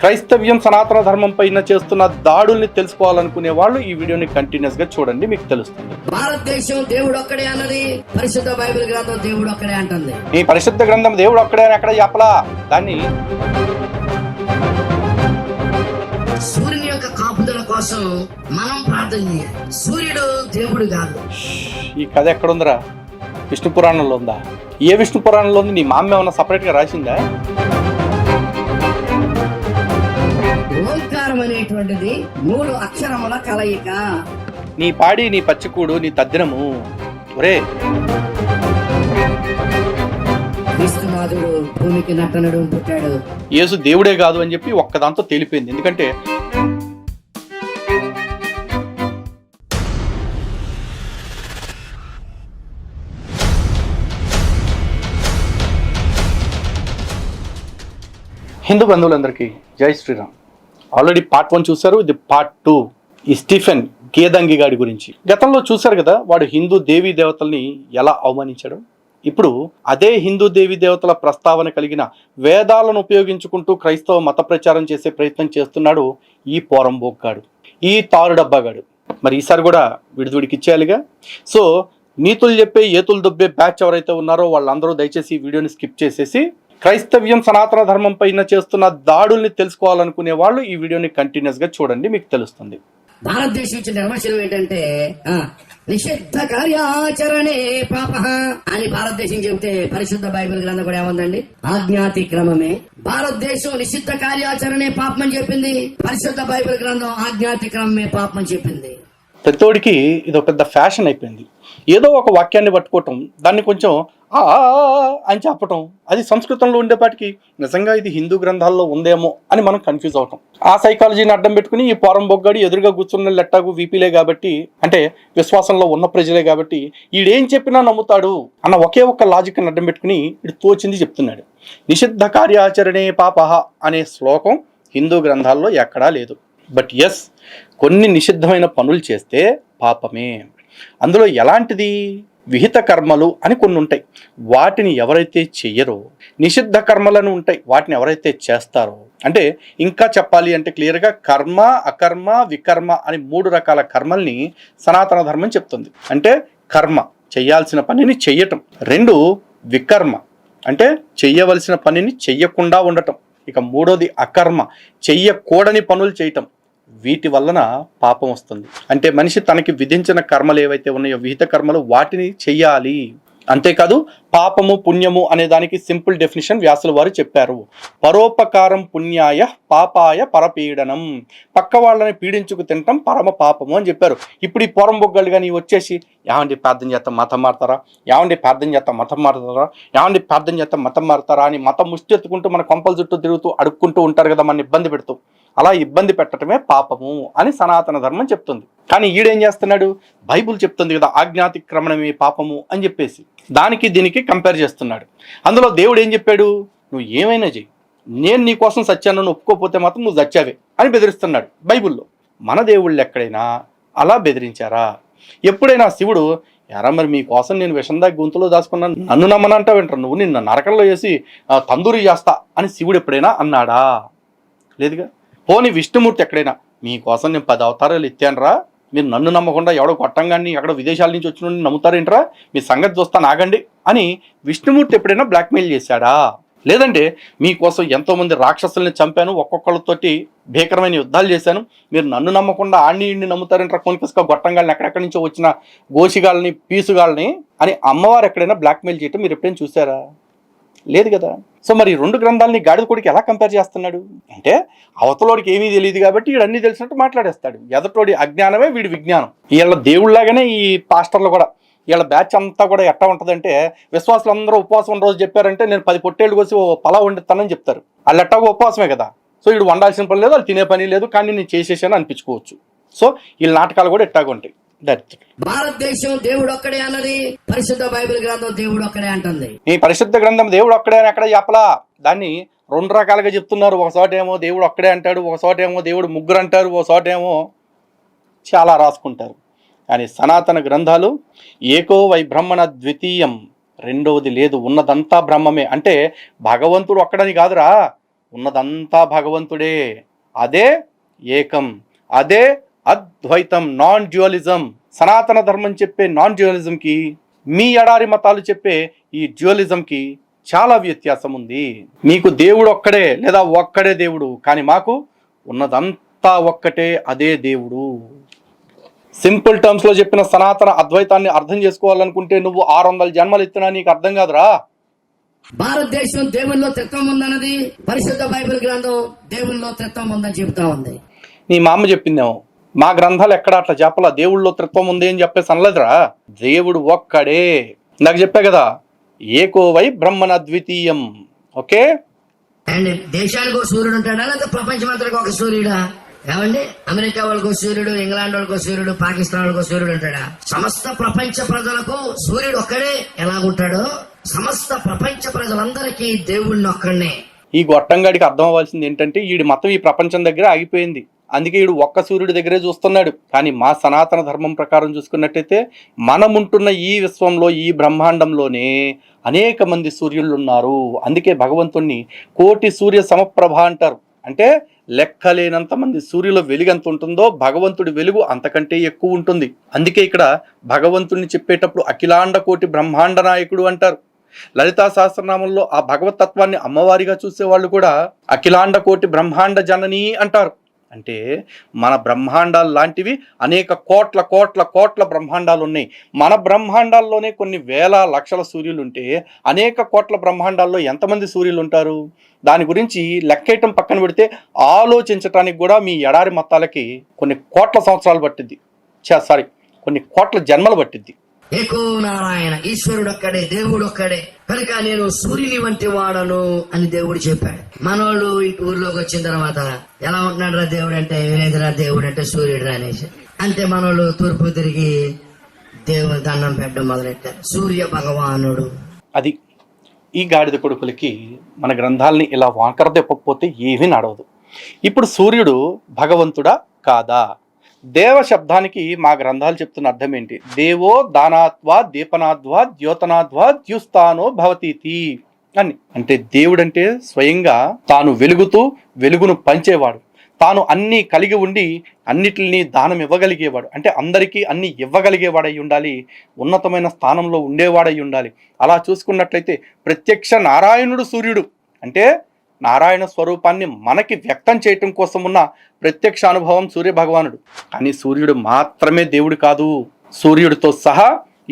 క్రైస్తవ్యం సనాతన ధర్మం పైన చేస్తున్న దాడుల్ని తెలుసుకోవాలనుకునే వాళ్ళు ఈ వీడియోని కంటిన్యూస్ గా చూడండి, మీకు తెలుస్తుంది. భారతదేశం దేవుడు ఒక్కడే అన్నది పరిశుద్ధ బైబిల్ గ్రంథం దేవుడు ఒక్కడే అంటుంది. ఈ పరిశుద్ధ గ్రంథం దేవుడు ఒక్కడే అని ఎక్కడ చెప్పలా. దాన్ని సూర్యుని యొక్క కాపుదల కోసం మనం ప్రార్థన చేయాలి. సూర్యుడు దేవుడు కాదు. ఈ కథ ఎక్కడుందిరా? విష్ణు పురాణంలో ఉందా? ఏ విష్ణు పురాణంలో ఉంది? నీ మామ ఏమన్నా సపరేట్ గా రాసిందా? ఓంకారం అనేటువంటిది 3 అక్షరముల కలయిక. నీ పాడి, నీ పచ్చికూడు, నీ తద్దినము. ఒరే, క్రీస్తునాథుడు భూమికి నట్టనడు పుట్టాడు. యేసు దేవుడే కాదు అని చెప్పి ఒక్కదాంతో తేలిపోయింది. ఎందుకంటే హిందూ బంధువులందరికీ జై శ్రీరామ్. ఆల్రెడీ పార్ట్ 1 చూశారు, ఇది పార్ట్ 2. ఈ స్టీఫెన్ గేదంగి గాడి గురించి గతంలో చూశారు కదా. వాడు హిందూ దేవీ దేవతల్ని ఎలా అవమానించాడు. ఇప్పుడు అదే హిందూ దేవీ దేవతల ప్రస్తావన కలిగిన వేదాలను ఉపయోగించుకుంటూ క్రైస్తవ మత ప్రచారం చేసే ప్రయత్నం చేస్తున్నాడు ఈ పోరంబోక్గాడు, ఈ తారు డబ్బాగాడు. మరి ఈసారి కూడా విడిదుడికి ఇచ్చేయాలిగా. సో నీతులు చెప్పే ఏతులు దొబ్బే బ్యాచ్ ఎవరైతే ఉన్నారో వాళ్ళందరూ దయచేసి ఈ వీడియోని స్కిప్ చేసేసి క్రైస్తవ్యం సనాతన ధర్మం పైన చేస్తున్న దాడుల్ని తెలుసుకోవాలనుకునే వాళ్ళు ఈ వీడియోని కంటిన్యూస్ గా చూడండి, మీకు తెలుస్తుంది. భారతదేశం ఇచ్చిన నిర్వచనం ఏంటంటే నిషిద్ధ కార్యాచరణే పాప అని భారతదేశం చెబితే పరిశుద్ధ బైబిల్ గ్రంథం కూడా ఏముందండి? ఆజ్ఞాతిక్రమమే. భారతదేశం నిషిద్ధ కార్యాచరణే పాపం అని చెప్పింది, పరిశుద్ధ బైబిల్ గ్రంథం ఆజ్ఞాతిక్రమమే పాపం అని చెప్పింది. ప్రతోడికి ఇది ఒక పెద్ద ఫ్యాషన్ అయిపోయింది. ఏదో ఒక వాక్యాన్ని పట్టుకోవటం, దాన్ని కొంచెం అని చెప్పటం, అది సంస్కృతంలో ఉండేపాటికి నిజంగా ఇది హిందూ గ్రంథాల్లో ఉందేమో అని మనం కన్ఫ్యూజ్ అవటం. ఆ సైకాలజీని అడ్డం పెట్టుకుని ఈ పోరంబొగ్గాడు ఎదురుగా కూర్చున్న లెట్టాగు వీపీలే కాబట్టి, అంటే విశ్వాసంలో ఉన్న ప్రజలే కాబట్టి ఈడేం చెప్పినా నమ్ముతాడు అన్న ఒకే ఒక్క లాజిక్ని అడ్డం పెట్టుకుని ఇటు తోచింది చెప్తున్నాడు. నిషిద్ధ కార్యాచరణే పాపః అనే శ్లోకం హిందూ గ్రంథాల్లో ఎక్కడా లేదు. బట్ ఎస్, కొన్ని నిషిద్ధమైన పనులు చేస్తే పాపమే. అందులో ఎలాంటిది? విహిత కర్మలు అని కొన్ని ఉంటాయి, వాటిని ఎవరైతే చెయ్యరో, నిషిద్ధ కర్మలను ఉంటాయి, వాటిని ఎవరైతే చేస్తారో, అంటే ఇంకా చెప్పాలి అంటే క్లియర్గా కర్మ, అకర్మ, వికర్మ అని 3 రకాల కర్మల్ని సనాతన ధర్మం చెప్తుంది. అంటే కర్మ, చెయ్యాల్సిన పనిని చెయ్యటం. 2 వికర్మ, అంటే చెయ్యవలసిన పనిని చెయ్యకుండా ఉండటం. ఇక 3వది అకర్మ, చెయ్యకూడని పనులు చేయటం. వీటి వలన పాపం వస్తుంది. అంటే మనిషి తనకి విధించిన కర్మలు ఏవైతే ఉన్నాయో, విహిత కర్మలు, వాటిని చెయ్యాలి. అంతేకాదు పాపము పుణ్యము అనే దానికి సింపుల్ డెఫినిషన్ వ్యాసుల వారు చెప్పారు. పరోపకారం పుణ్యాయ పాపాయ పరపీడనం. పక్క వాళ్ళని పీడించుకు తినటం పరమ పాపము అని చెప్పారు. ఇప్పుడు ఈ పోరంబొగ్గలు కానీ వచ్చేసి ఏమండి ప్రార్థన చేస్తాం మతం మారుతారా, ఏమండి ప్రార్థన చేస్తాం మతం మారుతారా, ఏమండి ప్రార్థన చేస్తాం మతం మారుతారా అని మతం ముష్టెత్తుకుంటూ మన కొంపల చుట్టూ తిరుగుతూ అడుక్కుంటూ ఉంటారు కదా, మన ఇబ్బంది పెడుతూ. అలా ఇబ్బంది పెట్టడమే పాపము అని సనాతన ధర్మం చెప్తుంది. కానీ ఈడేం చేస్తున్నాడు? బైబుల్ చెప్తుంది కదా ఆజ్ఞాతిక్రమణమే పాపము అని చెప్పేసి దానికి దీనికి కంపేర్ చేస్తున్నాడు. అందులో దేవుడు ఏం చెప్పాడు? నువ్వు ఏమైనా చెయ్యి, నేను నీ కోసం సత్యాన్ని ఒప్పుకోకపోతే మాత్రం నువ్వు చచ్చావే అని బెదిరిస్తున్నాడు బైబుల్లో. మన దేవుళ్ళు ఎక్కడైనా అలా బెదిరించారా? ఎప్పుడైనా శివుడు ఎరా మరి మీకోసం నేను విషం దాకా గొంతులో దాచుకున్నాను, నన్ను నమ్మనంటావు వింటారు, నువ్వు నిన్న నరకంలో వేసి తందూరి చేస్తా అని శివుడు ఎప్పుడైనా అన్నాడా? లేదుగా. పోనీ విష్ణుమూర్తి ఎక్కడైనా మీకోసం నేను 10 అవతారాలు ఎత్తానురా, మీరు నన్ను నమ్మకుండా ఎవడో కొట్టంగాని ఎక్కడో విదేశాల నుంచి వచ్చిన నమ్ముతారేంట్రా, మీ సంగతి చూస్తా నాగండి అని విష్ణుమూర్తి ఎప్పుడైనా బ్లాక్మెయిల్ చేశాడా? లేదంటే మీకోసం ఎంతోమంది రాక్షసుల్ని చంపాను, ఒక్కొక్కళ్ళతోటి భీకరమైన యుద్ధాలు చేశాను, మీరు నన్ను నమ్మకుండా ఆడిని నమ్ముతారేంట్రా, కొనిపిస్తా గొట్టంగాళ్ళని ఎక్కడెక్కడి నుంచో వచ్చిన గోసిగాళ్ళని పీసుగాళ్ళని అని అమ్మవారు ఎక్కడైనా బ్లాక్మెయిల్ చేయటం మీరు ఎప్పుడైనా చూసారా? లేదు కదా. సో మరి 2 గ్రంథాలని గాడిద కొడికి ఎలా కంపేర్ చేస్తున్నాడు అంటే, అవతలోడికి ఏమీ తెలియదు కాబట్టి వీడు అన్నీ తెలిసినట్టు మాట్లాడేస్తాడు. ఎదటోడి అజ్ఞానమే వీడి విజ్ఞానం. వీళ్ళ దేవుళ్ళలాగానే ఈ పాస్టర్లు కూడా, వీళ్ళ బ్యాచ్ అంతా కూడా ఎట్టా ఉంటుందంటే, విశ్వాసులు అందరూ ఉపవాసం రోజు చెప్పారంటే నేను 10 పొట్టేళ్ళు కోసి పలా వండిస్తానని చెప్తారు. వాళ్ళు ఎట్టాగో ఉపవాసమే కదా. సో వీడు వండాల్సిన పని లేదు, వాళ్ళు తినే పని లేదు, కానీ నేను చేసేసాను అనిపించుకోవచ్చు. సో వీళ్ళ నాటకాలు కూడా ఎట్టాగా ఉంటాయి. భారతదేశం దేవుడు ఒక్కడే అన్నది పరిశుద్ధ బైబిల్ గ్రంథం దేవుడు ఒక్కడే అంటుంది. ఈ పరిశుద్ధ గ్రంథం దేవుడు ఒక్కడే అని ఎక్కడ చెప్పలా. దాన్ని 2 రకాలుగా చెప్తున్నారు. ఒక చోటేమో దేవుడు ఒక్కడే అంటాడు, ఒక చోటేమో దేవుడు 3 అంటారు, ఒక చోటేమో చాలా రాసుకుంటారు. కానీ సనాతన గ్రంథాలు ఏకో వై బ్రహ్మణ ద్వితీయం, రెండవది లేదు, ఉన్నదంతా బ్రహ్మమే. అంటే భగవంతుడు ఒక్కడని కాదురా, ఉన్నదంతా భగవంతుడే. అదే ఏకం, అదే అద్వైతం, నాన్ డ్యువలిజం. సనాతన ధర్మం చెప్పే నాన్ డ్యువలిజంకి, మీ ఎడారి మతాలు చెప్పే ఈ డ్యువలిజంకి చాలా వ్యత్యాసం ఉంది. మీకు దేవుడు ఒక్కడే లేదా ఒక్కడే దేవుడు, కానీ మాకు ఉన్నదంతా ఒక్కటే, అదే దేవుడు. సింపుల్ టర్మ్స్ లో చెప్పిన సనాతన అద్వైతాన్ని అర్థం చేసుకోవాలనుకుంటే నువ్వు 600 జన్మలు ఎత్తినా నీకు అర్థం కాదురా. భారతదేశం దేవుల్లో త్రిత్వం ఉందన్నది పరిశుద్ధ బైబిల్ గ్రంథం దేవుల్లో త్రిత్వం ఉందని చెబుతా ఉంది. నీ మా అమ్మ చెప్పిందేమో, మా గ్రంథాలు ఎక్కడ అట్లా చెప్పలా దేవుళ్ళో త్రిత్వం ఉంది అని చెప్పేసి అనలేదురా. దేవుడు ఒక్కడే. నాకు చెప్పా కదా, ఏకో వై బ్రహ్మణ ద్వితీయం. ఓకే, అండ్ దేశానికి ఒక సూర్యుడు ఉంటాడా లేదా ప్రపంచమంతరికి ఒక సూర్యుడా? ఏమండి, అమెరికా వాళ్ళకు సూర్యుడు, ఇంగ్లాండ్ వాళ్ళకు సూర్యుడు, పాకిస్తాన్ వాళ్ళకు సూర్యుడు ఉంటాడా? సమస్త ప్రపంచ ప్రజలకు సూర్యుడు ఒక్కడే ఎలాగుంటాడో సమస్త ప్రపంచ ప్రజలందరికీ దేవుడిని ఒక్కడనే. ఈ గొట్టంగాడికి అర్థం అవ్వాల్సింది ఏంటంటే వీడి మతం ఈ ప్రపంచం దగ్గర ఆగిపోయింది. అందుకే వీడు ఒక్క సూర్యుడి దగ్గరే చూస్తున్నాడు. కానీ మా సనాతన ధర్మం ప్రకారం చూసుకున్నట్టయితే మనముంటున్న ఈ విశ్వంలో, ఈ బ్రహ్మాండంలోనే అనేక మంది సూర్యులు ఉన్నారు. అందుకే భగవంతుణ్ణి కోటి సూర్య సమప్రభ అంటారు. అంటే లెక్కలేనంత మంది సూర్యుల వెలుగు ఎంత ఉంటుందో భగవంతుడి వెలుగు అంతకంటే ఎక్కువ ఉంటుంది. అందుకే ఇక్కడ భగవంతుడిని చెప్పేటప్పుడు అఖిలాండ కోటి బ్రహ్మాండ నాయకుడు అంటారు. లలితా సహస్రనామంలో ఆ భగవత్ తత్వాన్ని అమ్మవారిగా చూసేవాళ్ళు కూడా అఖిలాండ కోటి బ్రహ్మాండ జనని అంటారు. అంటే మన బ్రహ్మాండాలు లాంటివి అనేక కోట్ల కోట్ల కోట్ల బ్రహ్మాండాలు ఉన్నాయి. మన బ్రహ్మాండాల్లోనే కొన్ని వేల లక్షల సూర్యులు ఉంటే అనేక కోట్ల బ్రహ్మాండాల్లో ఎంతమంది సూర్యులు ఉంటారు? దాని గురించి లెక్కేయటం పక్కన పెడితే ఆలోచించటానికి కూడా మీ ఎడారి మతాలకి కొన్ని కోట్ల సంవత్సరాలు పట్టిద్ది. కొన్ని కోట్ల జన్మలు పట్టిద్ది. ఏకో నారాయణ, ఈశ్వరుడు ఒక్కడే, దేవుడు ఒక్కడే, కనుక నేను సూర్యుని వంటి వాడను అని దేవుడు చెప్పాడు. మనోళ్ళు ఇటు ఊర్లోకి వచ్చిన తర్వాత ఎలా ఉంటున్నాడు రా దేవుడు అంటే, ఏలేదురా దేవుడు అంటే సూర్యుడు అనేసి. అంతే మనోళ్ళు తూర్పు తిరిగి దేవుడు దండం పెట్టడం మొదలెట్టారు. సూర్య భగవానుడు. అది ఈ గాడిద కొడుకులకి మన గ్రంథాలని ఇలా వాకర తెప్పకపోతే ఏమీ నడవదు. ఇప్పుడు సూర్యుడు భగవంతుడా కాదా? దేవ శబ్దానికి మా గ్రంథాలు చెప్తున్న అర్థం ఏంటి? దేవో దానాత్వా దీపనాద్వా ద్యోతనాద్వా ద్యుస్తానో భవతీతి అని. అంటే దేవుడంటే స్వయంగా తాను వెలుగుతూ వెలుగును పంచేవాడు, తాను అన్నీ కలిగి ఉండి అన్నిటిని దానం ఇవ్వగలిగేవాడు. అంటే అందరికీ అన్ని ఇవ్వగలిగేవాడై ఉండాలి, ఉన్నతమైన స్థానంలో ఉండేవాడై ఉండాలి. అలా చూసుకున్నట్లయితే ప్రత్యక్ష నారాయణుడు సూర్యుడు. అంటే నారాయణ స్వరూపాన్ని మనకి వ్యక్తం చేయటం కోసం ఉన్న ప్రత్యక్ష అనుభవం సూర్య భగవానుడు. కానీ సూర్యుడు మాత్రమే దేవుడు కాదు. సూర్యుడితో సహా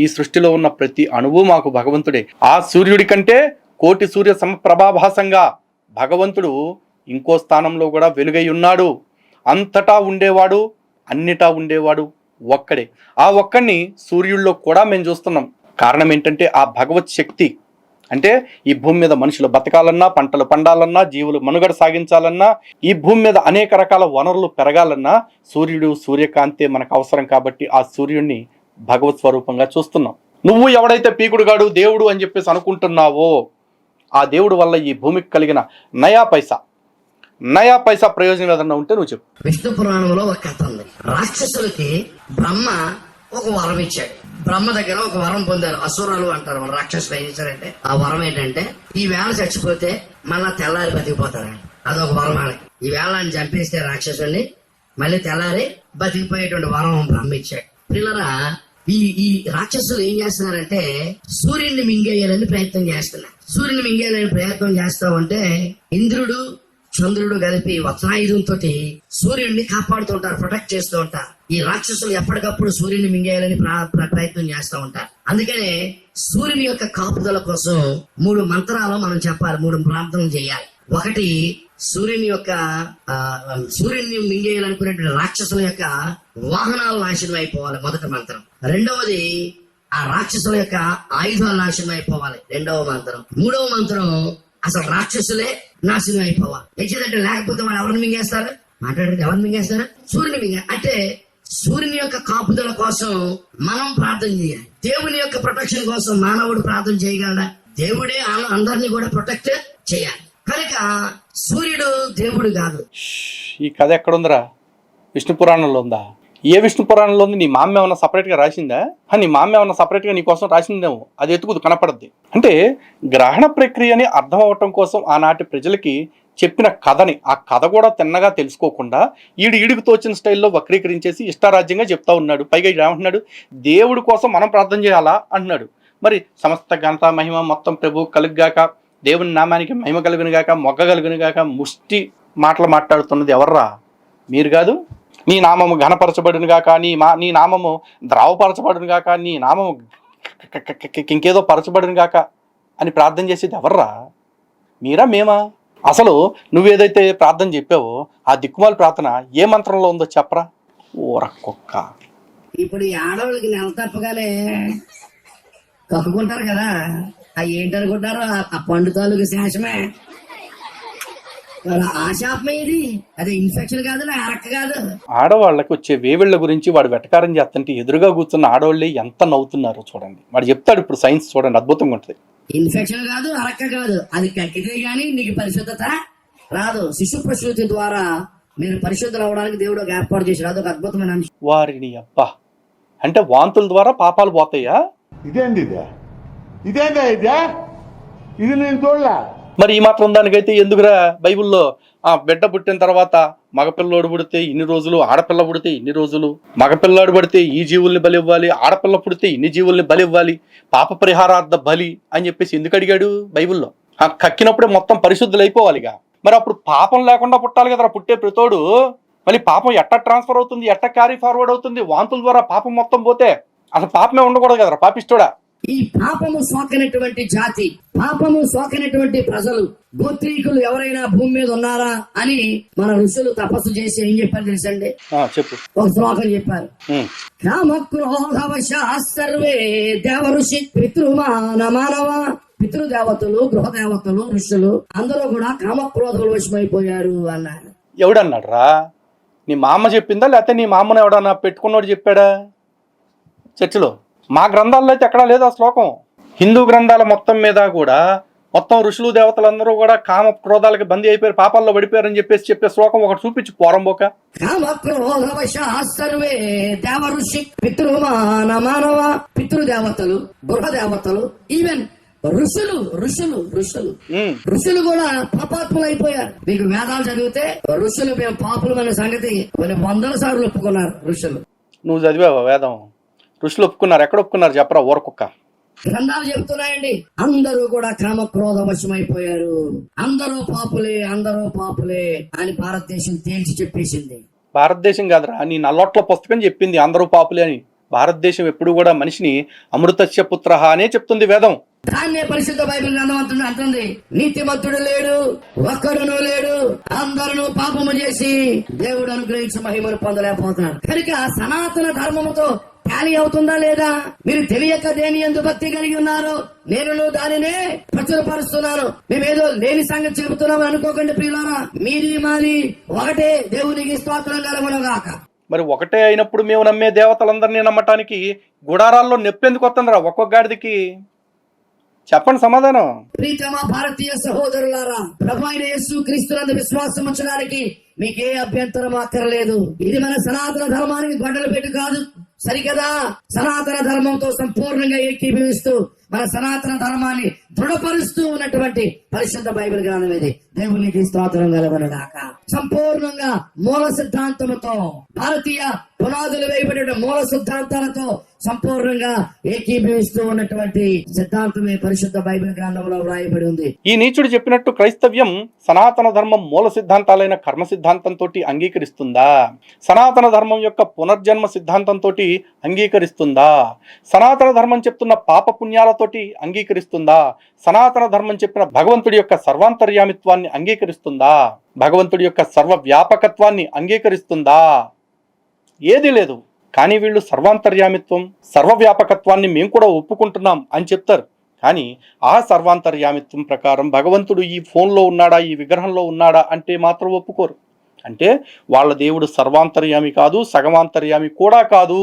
ఈ సృష్టిలో ఉన్న ప్రతి అణువు మాకు భగవంతుడే. ఆ సూర్యుడి కంటే కోటి సూర్య సమప్రభాభాసంగా భగవంతుడు ఇంకో స్థానంలో కూడా వెలుగై ఉన్నాడు. అంతటా ఉండేవాడు, అన్నిటా ఉండేవాడు ఒక్కడే. ఆ ఒక్కడిని సూర్యుల్లో కూడా మేము చూస్తున్నాం. కారణం ఏంటంటే ఆ భగవత్ శక్తి. అంటే ఈ భూమి మీద మనుషులు బతకాలన్నా, పంటలు పండాలన్నా, జీవులు మనుగడ సాగించాలన్నా, ఈ భూమి మీద అనేక రకాల వనరులు పెరగాలన్నా సూర్యుడు, సూర్యకాంతే మనకు అవసరం. కాబట్టి ఆ సూర్యుడిని భగవత్ స్వరూపంగా చూస్తున్నాం. నువ్వు ఎవడైతే పీకుడుగాడు దేవుడు అని చెప్పేసి అనుకుంటున్నావో ఆ దేవుడు వల్ల ఈ భూమికి కలిగిన నయా పైసా ప్రయోజనం ఏదన్నా ఉంటే నువ్వు చెప్పు. విష్ణు పురాణంలో ఒక కథ ఉంది. రాక్షసులకి బ్రహ్మ ఒక వరం ఇచ్చాడు. బ్రహ్మ దగ్గర ఒక వరం పొందారు. అసురాలు అంటారు మన రాక్షసులు. ఏం చేశారంటే ఆ వరం ఏంటంటే ఈ వేళ చచ్చిపోతే మళ్ళా తెల్లారి బతికిపోతారండి. అదొక వరం వాళ్ళకి. ఈ వేళ అని చంపేస్తే రాక్షసుల్ని మళ్ళీ తెల్లారి బతికిపోయేటువంటి వరం బ్రహ్మ ఇచ్చాడు. పిల్లరా, ఈ రాక్షసులు ఏం చేస్తున్నారంటే సూర్యుడిని మింగేయాలని ప్రయత్నం చేస్తున్నారు. సూర్యుని మింగేయాలని ప్రయత్నం చేస్తా ఉంటే ఇంద్రుడు, చంద్రుడు కలిపి వజ్రాయుధంతో సూర్యుడిని కాపాడుతుంటారు, ప్రొటెక్ట్ చేస్తూ ఉంటారు. ఈ రాక్షసులు ఎప్పటికప్పుడు సూర్యుని మింగేయాలని ప్రయత్నం చేస్తూ ఉంటారు. అందుకనే సూర్యుని యొక్క కాపుదల కోసం 3 మంత్రాలు మనం చెప్పాలి, 3 ప్రార్థనలు చేయాలి. ఒకటి, సూర్యుని మింగేయాలనుకునేటువంటి రాక్షసుల యొక్క వాహనాలు నాశనం అయిపోవాలి, మొదటి మంత్రం. రెండవది, ఆ రాక్షసుల యొక్క ఆయుధాలు నాశనం అయిపోవాలి, రెండవ మంత్రం. మూడవ మంత్రం, అసలు రాక్షసులే నాశనం అయిపోవాలి. ఎందుకంటే లేకపోతే వాళ్ళు ఎవరిని మింగేస్తారు? మాట్లాడితే ఎవరిని మింగేస్తారు? సూర్యుని అంటే సూర్యుని యొక్క కాపుదల కోసం మనం ప్రార్థన చేయాలి. దేవుని యొక్క ప్రొటెక్షన్ కోసం మానవుడు ప్రార్థన చేయగలడా? దేవుడే అందరినీ కూడా ప్రొటెక్ట్ చేయాలి. కనుక సూర్యుడు దేవుడు కాదు. ఈ కథ ఎక్కడుందిరా? విష్ణు పురాణంలో ఉందా? ఏ విష్ణు పురాణంలో ఉంది? నీ మామ ఏమన్నా సపరేట్గా రాసిందా? నీ మామ ఏమన్నా సపరేట్గా నీ కోసం రాసిందేమో, అది ఎత్తుకుదు కనపడద్ది. అంటే గ్రహణ ప్రక్రియని అర్థం అవటం కోసం ఆనాటి ప్రజలకి చెప్పిన కథని ఆ కథ కూడా తిన్నగా తెలుసుకోకుండా ఈడికి తోచిన స్టైల్లో వక్రీకరించేసి ఇష్టారాజ్యంగా చెప్తా ఉన్నాడు. పైగా ఏమంటున్నాడు, దేవుడి కోసం మనం ప్రార్థన చేయాలా అంటున్నాడు. మరి సమస్త ఘనత మహిమ మొత్తం ప్రభు కలుగుగాక, దేవుని నామానికి మహిమ కలుగునుగాక, మొగ్గ కలుగునుగాక ముష్టి మాటలు మాట్లాడుతున్నది ఎవర్రా? మీరు కాదు. నీ నామము ఘనపరచబడునుగాక, నీ నామము ద్రావపరచబడునుగాక, నీ నామము ఇంకేదో పరచబడునుగాక అని ప్రార్థన చేసేది ఎవర్రా? మీరా మేమా? అసలు నువ్వేదైతే ప్రార్థన చెప్పావో ఆ దిక్కుమాల ప్రార్థన ఏ మంత్రంలో ఉందో చెప్పరా? ఓరక్కొక్క. ఇప్పుడు ఈ ఆడవాళ్ళకి నెల తప్పగానే కక్కుకుంటారు కదా, అవి ఏంటనుకుంటారు? ఆ పండు తాలూకు శేషమే. ఆ శాపమే ఇది. అది ఇన్ఫెక్షన్ కాదు, నా అరక్క కాదు. ఆడవాళ్ళకి వచ్చే వేవిళ్ళ గురించి వాడు వెటకారం చేస్తుంటే ఎదురుగా కూర్చున్న ఆడవాళ్ళే ఎంత నవ్వుతున్నారో చూడండి. వాడు చెప్తాడు ఇప్పుడు సైన్స్, చూడండి అద్భుతంగా ఉంటుంది. ఇన్ఫెక్షన్ కాదు, అరక్క కాదు, అది కక్కితే గానీ నీకు పరిశుద్ధత రాదు. శిశు ప్రసూతి ద్వారా మీరు పరిశుద్ధులు అవడానికి దేవుడు ఒక ఏర్పాటు చేశాడు. అదొక అద్భుతమైన అంశం. వారిని అబ్బా, అంటే వాంతుల ద్వారా పాపాలు పోతాయా? ఇదేందా ఇది నేను చూడలా. మరి ఈ మాత్రం దానికైతే ఎందుకురా బైబిల్లో బిడ్డ పుట్టిన తర్వాత మగపిల్లోడు పుడితే ఇన్ని రోజులు, ఆడపిల్ల పుడితే ఇన్ని రోజులు, మగపిల్లాడు పడితే ఈ జీవుల్ని బలి ఇవ్వాలి, ఆడపిల్ల పుడితే ఇన్ని జీవుల్ని బలి ఇవ్వాలి, పాప పరిహారార్థ బలి అని చెప్పేసి ఎందుకు అడిగాడు బైబిల్లో? కక్కినప్పుడే మొత్తం పరిశుద్ధులు అయిపోవాలిగా. మరి అప్పుడు పాపం లేకుండా పుట్టాలి కదరా పుట్టే ప్రతోడు. మళ్ళీ పాపం ఎట్ట ట్రాన్స్ఫర్ అవుతుంది, ఎట్ట క్యారీ ఫార్వర్డ్ అవుతుంది? వాంతుల ద్వారా పాపం మొత్తం పోతే అసలు పాపమే ఉండకూడదు కదరా పాపిస్తోడా. ఈ పాపము సోకనటువంటి జాతి, పాపము సోకనటువంటి ప్రజలు, గోత్రీకులు ఎవరైనా భూమి మీద ఉన్నారా అని మన ఋషులు తపస్సు చేసి ఏం చెప్పారు తెలుసండి? చెప్పు. ఒక శ్లోకం చెప్పారు. కామక్రోధవశా సర్వే దేవఋషి పితృమాన మానవ. పితృదేవతలు, గృహదేవతలు, ఋషులు అందరూ కూడా కామక్రోధుల వశమైపోయారు అన్నారు. ఎవడన్నాడు రా? నీ మా అమ్మ చెప్పిందా, లేకపోతే నీ మా అమ్మను ఎవడన్నా పెట్టుకున్నోడు చెప్పాడా చర్చిలో? మా గ్రంథాల్లో అయితే ఎక్కడా లేదు ఆ శ్లోకం. హిందూ గ్రంథాల మొత్తం మీద కూడా మొత్తం ఋషులు దేవతలందరూ కూడా కామ క్రోధాలకి బందీ అయిపోయారు, పాపాల్లో పడిపోయారని చెప్పేసి చెప్పే శ్లోకం ఒకటి చూపించి పోరంబోక. సర్వే దేవఋషి పితృమాన మానవ. పితృదేవతలు, గృహదేవతలు, ఈవెన్ ఋషులు ఋషులు ఋషులు ఋషులు కూడా పాపాత్ములు అయిపోయారు. మీకు వేదాలు చదివితే ఋషులు మేము పాపులు అనే సంగతి కొన్ని వందల సార్లు ఒప్పుకున్నారు ఋషులు. నువ్వు చదివావా వేదం? ఋషులు ఒప్పుకున్నారు? ఎక్కడ ఒప్పుకున్నారు చెప్పరా ఊరకుక్క? గ్రంథాలు చెబుతున్నాయండి. అందరూ కూడా కామక్రోధ వశమైపోయారు, అందరూ పాపులే, అందరూ పాపులే అని భారతదేశం తేల్చి చెప్పేసింది. భారతదేశం కాదురా, నీ నల్లొట్ల పుస్తకం చెప్పింది అందరూ పాపులే అని. భారతదేశం ఎప్పుడు కూడా మనిషిని అమృతస్య పుత్రః అనే చెప్తుంది వేదం. దాన్నే పరిశుద్ధ బైబిల్ గ్రంథం అంటుంది. నీతిమంతుడు లేడు, ఒక్కడును లేడు, అందరూ పాపము చేసి దేవుడు అనుగ్రహించిన మహిమను పొందలేకపోతున్నాడు. కనుక సనాతన ధర్మముతో టాలీ అవుతుందా లేదా? మీరు తెలియక దేని యందు భక్తి కలిగి ఉన్నారు, నేను దానినే ప్రచురపరుస్తున్నాను. మేమేదో లేని సంగతి చెబుతున్నామని అనుకోకండి ప్రియులారా. మీది మాది ఒకటే, దేవునికి స్తోత్రం కలుగునుగాక. మరి ఒకటే అయినప్పుడు మేము నమ్మే దేవతలందరినీ నమ్మటానికి గుడారాల్లో నొప్పెందుకు వస్తుందిరా ఒక్కొక్క గాడిదకి? చెప్పండి సమాధానం. ప్రీతమ భారతీయ సహోదరులారా, ప్రభు అయిన యేసు క్రీస్తునందు విశ్వాసం ఉంచడానికి మీకే అభ్యంతరం అక్కర్లేదు. ఇది మన సనాతన ధర్మానికి గొడ్డలు పెట్టు కాదు, సరికదా? సనాతన ధర్మంతో సంపూర్ణంగా ఏకీభవిస్తూ మన సనాతన ధర్మాన్ని దృఢపరుస్తూ ఉన్నటువంటి పరిశుద్ధ బైబిల్ గ్రంథం ఇది. దేవునికి స్తోత్రం కలుగునుగాక. సంపూర్ణంగా మూల సిద్ధాంతంతో, భారతీయ పునాదులు వేయబడిన మూల సిద్ధాంతాలతో సంపూర్ణంగా ఏకీభవిస్తూ ఉన్నటువంటి సిద్ధాంతమే పరిశుద్ధ బైబిల్ గ్రంథంలో వ్రాయబడి ఉంది. ఈ నీచుడు చెప్పినట్టు క్రైస్తవ్యం సనాతన ధర్మం మూల సిద్ధాంతాలైన కర్మ సిద్ధాంతంతో అంగీకరిస్తుందా? సనాతన ధర్మం యొక్క పునర్జన్మ సిద్ధాంతంతో అంగీకరిస్తుందా? సనాతన ధర్మం చెప్తున్న పాప పుణ్యాలతోటి అంగీకరిస్తుందా? సనాతన ధర్మం చెప్పిన భగవంతుడి యొక్క సర్వాంతర్యామిత్వాన్ని అంగీకరిస్తుందా? భగవంతుడి యొక్క సర్వ వ్యాపకత్వాన్ని అంగీకరిస్తుందా? ఏది లేదు. కానీ వీళ్ళు సర్వాంతర్యామిత్వం, సర్వవ్యాపకత్వాన్ని మేము కూడా ఒప్పుకుంటున్నాం అని చెప్తారు. కానీ ఆ సర్వాంతర్యామిత్వం ప్రకారం భగవంతుడు ఈ ఫోన్లో ఉన్నాడా, ఈ విగ్రహంలో ఉన్నాడా అంటే మాత్రం ఒప్పుకోరు. అంటే వాళ్ళ దేవుడు సర్వాంతర్యామి కాదు, సగమాంతర్యామి కూడా కాదు.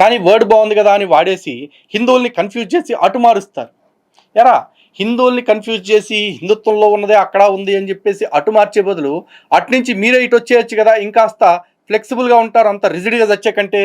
కానీ వర్డ్ బాగుంది కదా అని వాడేసి హిందువుల్ని కన్ఫ్యూజ్ చేసి అటు మారుస్తారు. ఎరా, హిందువుల్ని కన్ఫ్యూజ్ చేసి హిందుత్వంలో ఉన్నదే అక్కడ ఉంది అని చెప్పేసి అటు మార్చే బదులు అట్నుంచి మీరే ఇటు వచ్చేయచ్చు కదా, ఇంకాస్త ఫ్లెక్సిబుల్గా ఉంటారు. అంత రిజిడ్గా చచ్చే కంటే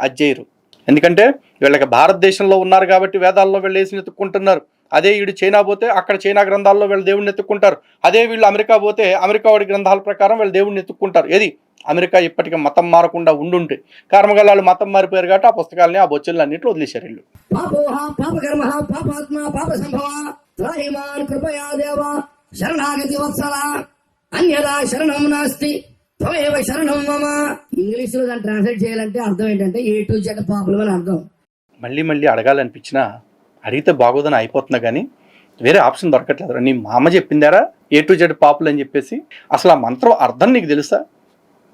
అది చేయరు. ఎందుకంటే వీళ్ళకి భారతదేశంలో ఉన్నారు కాబట్టి వేదాల్లో వీళ్ళు వేసి వెతుక్కుంటున్నారు. అదే వీడు చైనా పోతే అక్కడ చైనా గ్రంథాల్లో వీళ్ళు దేవుడిని ఎత్తుక్కుంటారు. అదే వీళ్ళు అమెరికా పోతే అమెరికా వాడి గ్రంథాల ప్రకారం వీళ్ళు దేవుడిని ఎత్తుక్కుంటారు. ఏది అమెరికా ఇప్పటికీ మతం మారకుండా ఉండుంటే కర్మగలాలు మతం మారిపోయారు కాబట్టి ఆ పుస్తకాలని ఆ బొచ్చులను అన్నింటిలో వదిలేశారు వీళ్ళు. పాపోహ పాపకర్మ పాపాత్మ పాప సంభవ త్రాహిమాన్ కృపయా దేవ శరణాగతి వత్సల అన్యదా శరణం నాస్తి త్వమేవ శరణం మమ. ఇంగ్లీష్ లో దాన్ని ట్రాన్స్లేట్ చేయాలంటే అర్థం ఏంటంటే ఏ టు జెడ్ పాపులు అని అర్థం. మళ్ళీ అడగాలనిపించినా అడిగితే బాగోదని అయిపోతున్నా కానీ వేరే ఆప్షన్ దొరకట్లేదు. నీ మామ చెప్పిందారా ఏ టు జెడ్ పాపులు అని చెప్పేసి? అసలు ఆ మంత్రం అర్థం నీకు తెలుసా?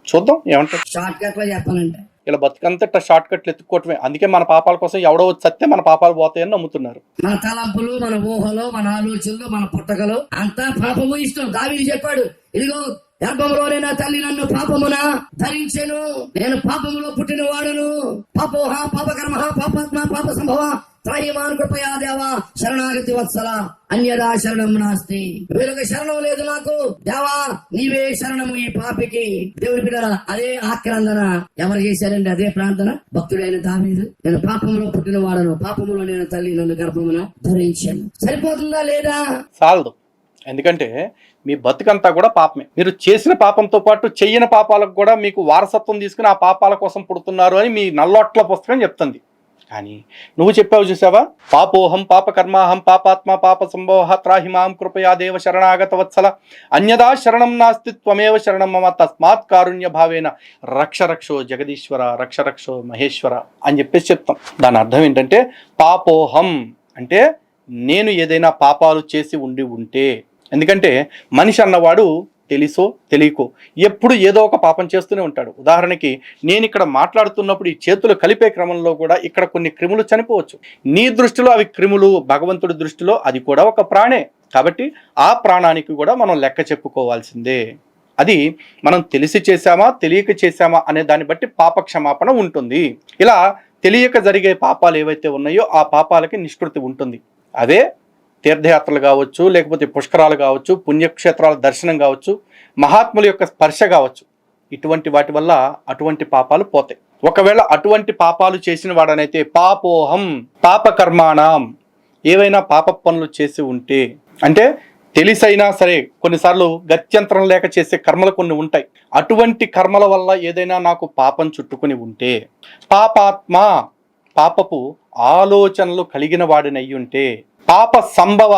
చూద్దాం ఏమంటారు. షార్ట్ కట్ లో చెప్పాలంటే ఇలా బతుకంతా షార్ట్ కట్లు ఎత్తుక్కోవటమే. అందుకే మన పాపాల కోసం ఎవడో వచ్చి సత్తే మన పాపాలు పోతాయని నమ్ముతున్నారు. మన తలంపులు, మన ఊహలు, మన ఆలోచనలు, మన పుట్టకలు అంతా పాపము ఇష్టం. దావీదు చెప్పాడు, ఇదిగో గర్భంలోనే నా తల్లి నన్ను పాపమున ధరించెను, నేను పాపములో పుట్టిన వాడును. పాపోహ పాపకర్మ పాపాత్మ పాప సంభవ త్రాహిమాన్ కృపయా దేవా శరణాగతి వత్సల అన్యదా శరణం నాస్తి. వేరొక శరణం లేదు నాకు, దేవా నీవే శరణము ఈ పాపికి. దేవుని బిడ్డలారా, అదే ఆక్రందన ఎవరు చేశారండి? అదే ప్రార్థన భక్తుడైన దావీదు. నేను పాపంలో పుట్టిన వాడను, పాపములో నేను తల్లి నన్ను గర్భమున ధరించాను. సరిపోతుందా లేదా? చాలదు. ఎందుకంటే మీ బతుకంతా కూడా పాపమే. మీరు చేసిన పాపంతో పాటు చెయ్యని పాపాలకు కూడా మీకు వారసత్వం తీసుకుని ఆ పాపాల కోసం పుడుతున్నారు అని మీ నల్లోట్ల పుస్తకం చెప్తుంది. కానీ నువ్వు చెప్పావు చూసావా, పాపోహం పాపకర్మాహం పాపాత్మ పాప సంభవ త్రాహిమాం కృపయా దేవ శరణాగత వత్సల అన్యదా శరణం నాస్తి త్వమేవ శరణం మమ తస్మాత్ కారుణ్య భావేన రక్షరక్షో జగదీశ్వర రక్షరక్షో మహేశ్వర అని చెప్పేసి చెప్తాం. దాని అర్థం ఏంటంటే పాపోహం అంటే నేను ఏదైనా పాపాలు చేసి ఉంటే, ఎందుకంటే మనిషి అన్నవాడు తెలుసో తెలియకో ఎప్పుడు ఏదో ఒక పాపం చేస్తూనే ఉంటాడు. ఉదాహరణకి నేను ఇక్కడ మాట్లాడుతున్నప్పుడు ఈ చేతులు కలిపే క్రమంలో కూడా ఇక్కడ కొన్ని క్రిములు చనిపోవచ్చు. నీ దృష్టిలో అవి క్రిములు, భగవంతుడి దృష్టిలో అది కూడా ఒక ప్రాణే. కాబట్టి ఆ ప్రాణానికి కూడా మనం లెక్క చెప్పుకోవాల్సిందే. అది మనం తెలిసి చేశామా తెలియక చేశామా అనే దాన్ని బట్టి పాప క్షమాపణ ఉంటుంది. ఇలా తెలియక జరిగే పాపాలు ఏవైతే ఉన్నాయో ఆ పాపాలకి నిష్కృతి ఉంటుంది. అవే తీర్థయాత్రలు కావచ్చు, లేకపోతే పుష్కరాలు కావచ్చు, పుణ్యక్షేత్రాల దర్శనం కావచ్చు, మహాత్ముల యొక్క స్పర్శ కావచ్చు. ఇటువంటి వాటి వల్ల అటువంటి పాపాలు పోతాయి. ఒకవేళ అటువంటి పాపాలు చేసిన వాడనైతే పాపోహం పాపకర్మాణం ఏవైనా పాప పనులు చేసి ఉంటే, అంటే తెలిసైనా సరే కొన్నిసార్లు గత్యంతరం లేక చేసే కర్మలు కొన్ని ఉంటాయి. అటువంటి కర్మల వల్ల ఏదైనా నాకు పాపం చుట్టుకుని ఉంటే, పాపాత్మ పాపపు ఆలోచనలు కలిగిన వాడినయ్యి ఉంటే, పాప సంభవ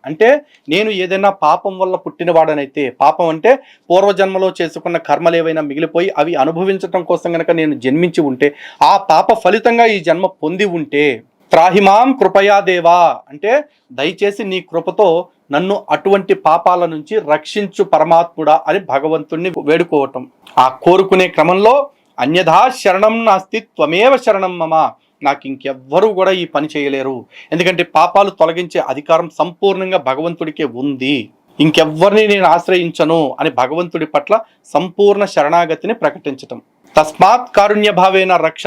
అంటే నేను ఏదైనా పాపం వల్ల పుట్టిన వాడనైతే, పాపం అంటే పూర్వజన్మలో చేసుకున్న కర్మలు ఏవైనా మిగిలిపోయి అవి అనుభవించడం కోసం కనుక నేను జన్మించి ఉంటే, ఆ పాప ఫలితంగా ఈ జన్మ పొంది ఉంటే, త్రాహిమాం కృపయా దేవా అంటే దయచేసి నీ కృపతో నన్ను అటువంటి పాపాల నుంచి రక్షించు పరమాత్ముడా అని భగవంతుణ్ణి వేడుకోవటం. ఆ కోరుకునే క్రమంలో అన్యథా శరణం నాస్తి త్వమేవ శరణం మమ, నాకు ఇంకెవ్వరూ కూడా ఈ పని చేయలేరు. ఎందుకంటే పాపాలు తొలగించే అధికారం సంపూర్ణంగా భగవంతుడికే ఉంది. ఇంకెవ్వరిని నేను ఆశ్రయించను అని భగవంతుడి పట్ల సంపూర్ణ శరణాగతిని ప్రకటించటం. తస్మాత్ కారుణ్య భావేన రక్ష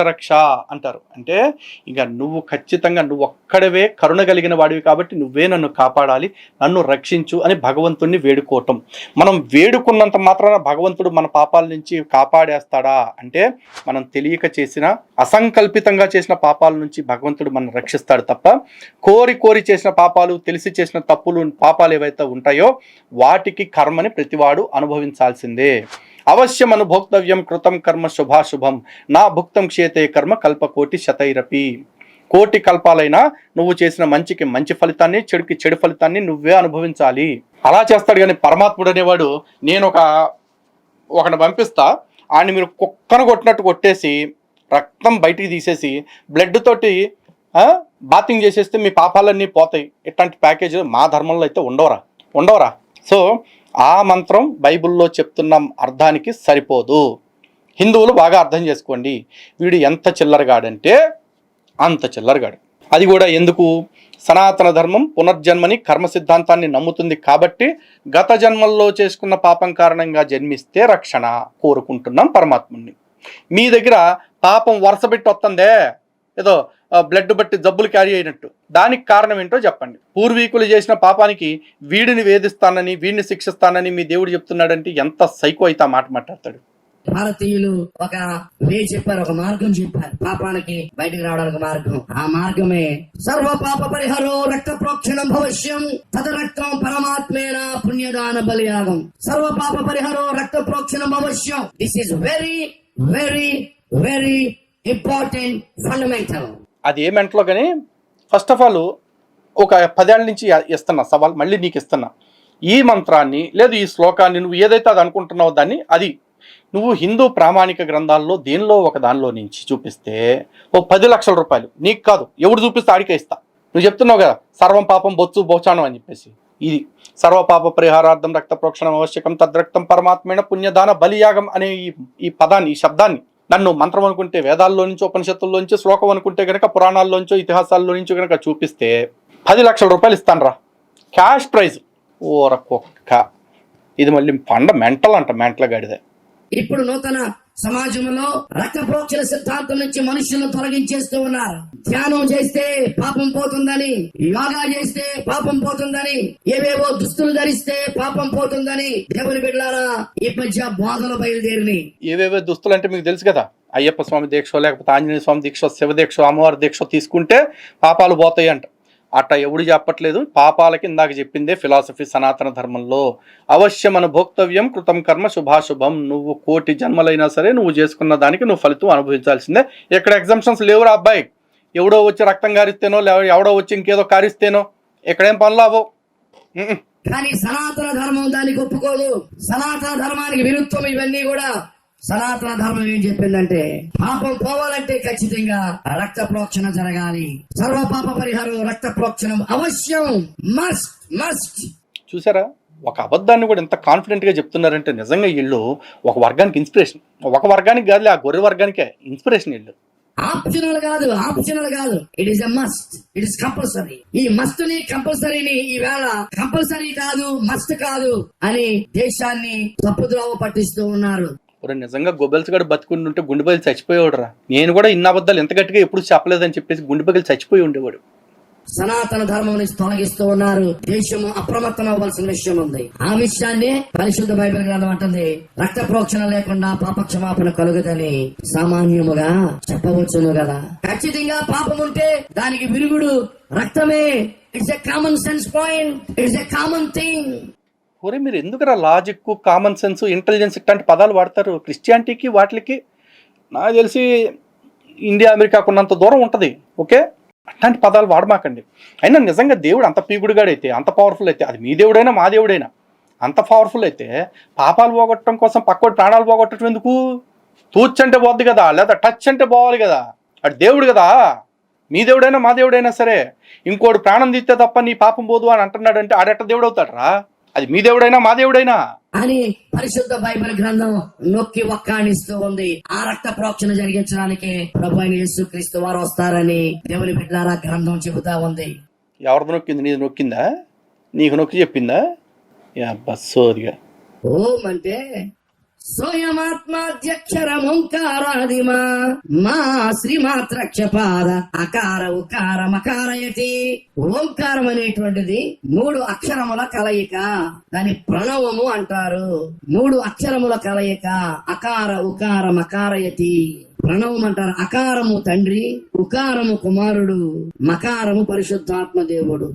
అంటారు. అంటే ఇంకా నువ్వు ఖచ్చితంగా నువ్వు ఒక్కడవే కరుణ కలిగిన వాడివి కాబట్టి నువ్వే నన్ను కాపాడాలి, నన్ను రక్షించు అని భగవంతుడిని వేడుకోవటం. మనం వేడుకున్నంత మాత్రాన భగవంతుడు మన పాపాల నుంచి కాపాడేస్తాడా అంటే, మనం తెలియక చేసిన అసంకల్పితంగా చేసిన పాపాల నుంచి భగవంతుడు మనం రక్షిస్తాడు తప్ప, కోరి చేసిన పాపాలు, తెలిసి చేసిన తప్పులు పాపాలు ఏవైతే ఉంటాయో వాటికి కర్మని ప్రతివాడు అనుభవించాల్సిందే. అవశ్యం అనుభోక్తవ్యం కృతం కర్మ శుభాశుభం నా భుక్తం క్షేతే కర్మ కల్పకోటి శతైరపి. కోటి కల్పాలైనా నువ్వు చేసిన మంచికి మంచి ఫలితాన్ని, చెడుకి చెడు ఫలితాన్ని నువ్వే అనుభవించాలి. అలా చేస్తాడు. కానీ పరమాత్ముడు అనేవాడు నేను ఒకని పంపిస్తా, ఆయన మీరు కుక్కను కొట్టినట్టు కొట్టేసి రక్తం బయటికి తీసేసి బ్లడ్ తోటి బాతింగ్ చేసేస్తే మీ పాపాలన్నీ పోతాయి. ఇట్లాంటి ప్యాకేజ్ మా ధర్మంలో అయితే ఉండవరా. సో ఆ మంత్రం బైబిల్లో చెప్తున్న అర్థానికి సరిపోదు. హిందువులు బాగా అర్థం చేసుకోండి. వీడు ఎంత చిల్లరగాడంటే అంత చిల్లరగాడు. అది కూడా ఎందుకు? సనాతన ధర్మం పునర్జన్మని కర్మ సిద్ధాంతాన్ని నమ్ముతుంది కాబట్టి గత జన్మల్లో చేసుకున్న పాపం కారణంగా జన్మిస్తే రక్షణ కోరుకుంటున్నాం పరమాత్ముని. మీ దగ్గర పాపం వరుసబెట్టి వస్తుందే, ఏదో బ్లడ్ బట్టి జబ్బులు క్యారీ అయినట్టు, దానికి కారణం ఏంటో చెప్పండి. పూర్వీకులు చేసిన పాపానికి వీడిని వేధిస్తానని, వీడిని శిక్షిస్తానని మీ దేవుడు చెప్తున్నాడంటే ఎంత సైకో అయితే ఆ మాట మాట్లాడతాడు. భారతీయులు ఒక వే చెప్పారు, ఒక మార్గం చెప్పారు పాపానికి బయటికి రావడానికి మార్గం. ఆ మార్గమే సర్వ పాప పరిహారో రక్త ప్రోక్షణం భవిష్యం తద రక్తం పరమాత్మేన పుణ్యదాన బలియాగం. సర్వ పాప పరిహారో రక్త ప్రోక్షణం భవిష్యం. This is very very very important fundamental. అది ఏ మెంటలో కానీ ఫస్ట్ ఆఫ్ ఆల్ ఒక 10 ఏళ్ల నుంచి ఇస్తున్నా సవాల్, మళ్ళీ నీకు ఇస్తున్నా. ఈ మంత్రాన్ని లేదు ఈ శ్లోకాన్ని నువ్వు ఏదైతే అది అనుకుంటున్నావో దాన్ని అది నువ్వు హిందూ ప్రామాణిక గ్రంథాల్లో దేనిలో ఒక దానిలో నుంచి చూపిస్తే ఓ 10 లక్షల రూపాయలు నీకు కాదు, ఎవడు చూపిస్తే ఆడికే ఇస్తా. నువ్వు చెప్తున్నావు కదా సర్వం పాపం బొత్సు బోచానం అని చెప్పేసి, ఇది సర్వ పాప పరిహారార్థం రక్త ప్రోక్షణం ఆవశ్యకం తద్రక్తం పరమాత్మైన పుణ్యదాన బలియాగం అనే ఈ పదాన్ని, ఈ శబ్దాన్ని నన్ను మంత్రం అనుకుంటే వేదాల్లో నుంచో ఉపనిషత్తుల్లోంచి, శ్లోకం అనుకుంటే కనుక పురాణాల్లోంచో ఇతిహాసాల్లో నుంచో కనుక చూపిస్తే 10 లక్షల రూపాయలు ఇస్తాను రా క్యాష్ ప్రైజ్. ఓరకొక్క ఇది మళ్ళీ మెంటల్ అంట, మెంటల్ గాడిదే. ఇప్పుడు నూతన సమాజంలో రక్త ప్రోక్షణ సిద్ధాంతం నుంచి మనుషులను తొలగించేస్తూ ఉన్నారు. ధ్యానం చేస్తే పాపం పోతుందని, యోగా చేస్తే పాపం పోతుందని, ఏవేవో దుస్తులు ధరిస్తే పాపం పోతుందని దేవుని బిడ్డలారా ఈ మధ్య బోధలు బయలుదేరినాయి. ఏవేవో దుస్తులు అంటే మీకు తెలుసు కదా, అయ్యప్ప స్వామి దీక్ష లేకపోతే ఆంజనేయ స్వామి దీక్ష, శివ దీక్ష, అమ్మవారి దీక్ష తీసుకుంటే పాపాలు పోతాయి అంట. అట్ట ఎవడు చెప్పట్లేదు. పాపాలకి ఇందాక చెప్పిందే ఫిలాసఫీ సనాతన ధర్మంలో. అవశ్యం అనుభోక్తవ్యం కృతం కర్మ శుభాశుభం. నువ్వు 1,000,000 జన్మలైనా సరే నువ్వు చేసుకున్న దానికి నువ్వు ఫలితం అనుభవించాల్సిందే. ఇక్కడ ఎగ్జామ్షన్స్ లేవురా అబ్బాయి. ఎవడో వచ్చి రక్తం కారిస్తేనో ఎవడో వచ్చి ఇంకేదో కారిస్తేనో ఇక్కడేం పనులు అవ్వవు. కానీ సనాతన ధర్మం దానికి ఒప్పుకోదు. సనాతన ధర్మానికి విరుద్ధం ఇవన్నీ కూడా. సనాతన ధర్మం ఏం చెప్పిందంటే పాపం పోవాలంటే ఖచ్చితంగా రక్త ప్రోక్షణ జరగాలి. సర్వ పాప పరిహారం రక్త ప్రోక్షణం అవశ్యం, మస్ట్ మస్ట్. చూసారా, ఒక అబద్ధాన్ని కూడా ఎంత కాన్ఫిడెంట్ గా చెప్తున్నారంటే నిజంగా వీళ్ళు ఒక వర్గానికి ఇన్స్పిరేషన్. ఒక వర్గానికి కాదు, ఆ గొర్రె వర్గానికే ఇన్స్పిరేషన్ వీళ్ళు. ఆప్షనల్ కాదు, it is a must, it is compulsory. ఈ మస్ట్ ని కంపల్సరీని ఈవేళ కంపల్సరీ కాదు మస్ట్ కాదు అని దేశాన్ని తప్పుద్రోవ పట్టిస్తూ ఉన్నారు. నిజంగా గొబ్బెల్స్ గడు బతుకుని ఉంటే గుండె పగిలి చచ్చిపోయేవాడు రా. నేను కూడా ఇన్న అబద్ధాలు ఎంత గట్టిగా ఎప్పుడు చెప్పలేదని చెప్పేసి గుండె పగిలి చచ్చిపోయి ఉండేవాడు. సనాతన ధర్మం నుంచి తొలగిస్తూ ఉన్నారు. దేశము అప్రమత్తం అవ్వాల్సిన విషయం ఉంది. ఆ విషయాన్ని పరిశుద్ధ బైబిల్ గ్రంథం అంటుంది. రక్త ప్రోక్షణ లేకుండా పాప క్షమాపణ కలుగుదని సామాన్యముగా చెప్పవచ్చును కదా. ఖచ్చితంగా పాపం ఉంటే దానికి విరుగుడు రక్తమే. It's a common sense point, it's a common thing. ఒరే మీరు ఎందుకురా లాజిక్, కామన్ సెన్స్, ఇంటెలిజెన్స్ ఇట్లాంటి పదాలు వాడతారు? క్రిస్టియానిటీకి వాటికి నాకు తెలిసి ఇండియా అమెరికాకు ఉన్నంత దూరం ఉంటుంది. ఓకే, అట్లాంటి పదాలు వాడమాకండి. అయినా నిజంగా దేవుడు అంత పీగుడుగాడైతే, అంత పవర్ఫుల్ అయితే, అది మీ దేవుడైనా మా దేవుడైనా అంత పవర్ఫుల్ అయితే పాపాలు పోగొట్టడం కోసం పక్కోటి ప్రాణాలు పోగొట్టడం ఎందుకు? తూచంటే పోద్ది కదా, లేదా టచ్ అంటే పోవాలి కదా. అటు దేవుడు కదా, మీ దేవుడైనా మా దేవుడైనా సరే. ఇంకోటి ప్రాణం తీస్తే తప్ప నీ పాపం పోదు అని అంటున్నాడు అంటే ఆడెట్ట దేవుడు అవుతాడు రా? అది మీ దేవుడైనా మా దేవుడైనా అని పరిశుద్ధ బైబిల్ గ్రంథం నొక్కి వక్కాణిస్తూ ఉంది. ఆ రక్త ప్రోక్షణ జరిగించడానికి ప్రభు అయిన యేసుక్రీస్తు వారు వస్తారని దేవుని బిడ్డలారా గ్రంథం చెబుతా ఉంది. ఎవరిది నొక్కింది? నీది నొక్కిందా? నీకు నొక్కి చెప్పిందా? బస్సోదిగా ఓం అంటే స్వయమాత్మాధ్యక్షరమోంకారాదిమా మా శ్రీమాత్రక్షపాద అకార ఉకార మకారయతి. ఓంకారం అనేటువంటిది 3 అక్షరముల కలయిక. దాని ప్రణవము అంటారు. 3 అక్షరముల కలయిక. అకార ఉకార మకారయతి. ప్రణవం అంటారు. అకారము తండ్రి, ఉకారము కుమారుడు, మకారము పరిశుద్ధాత్మ దేవుడు.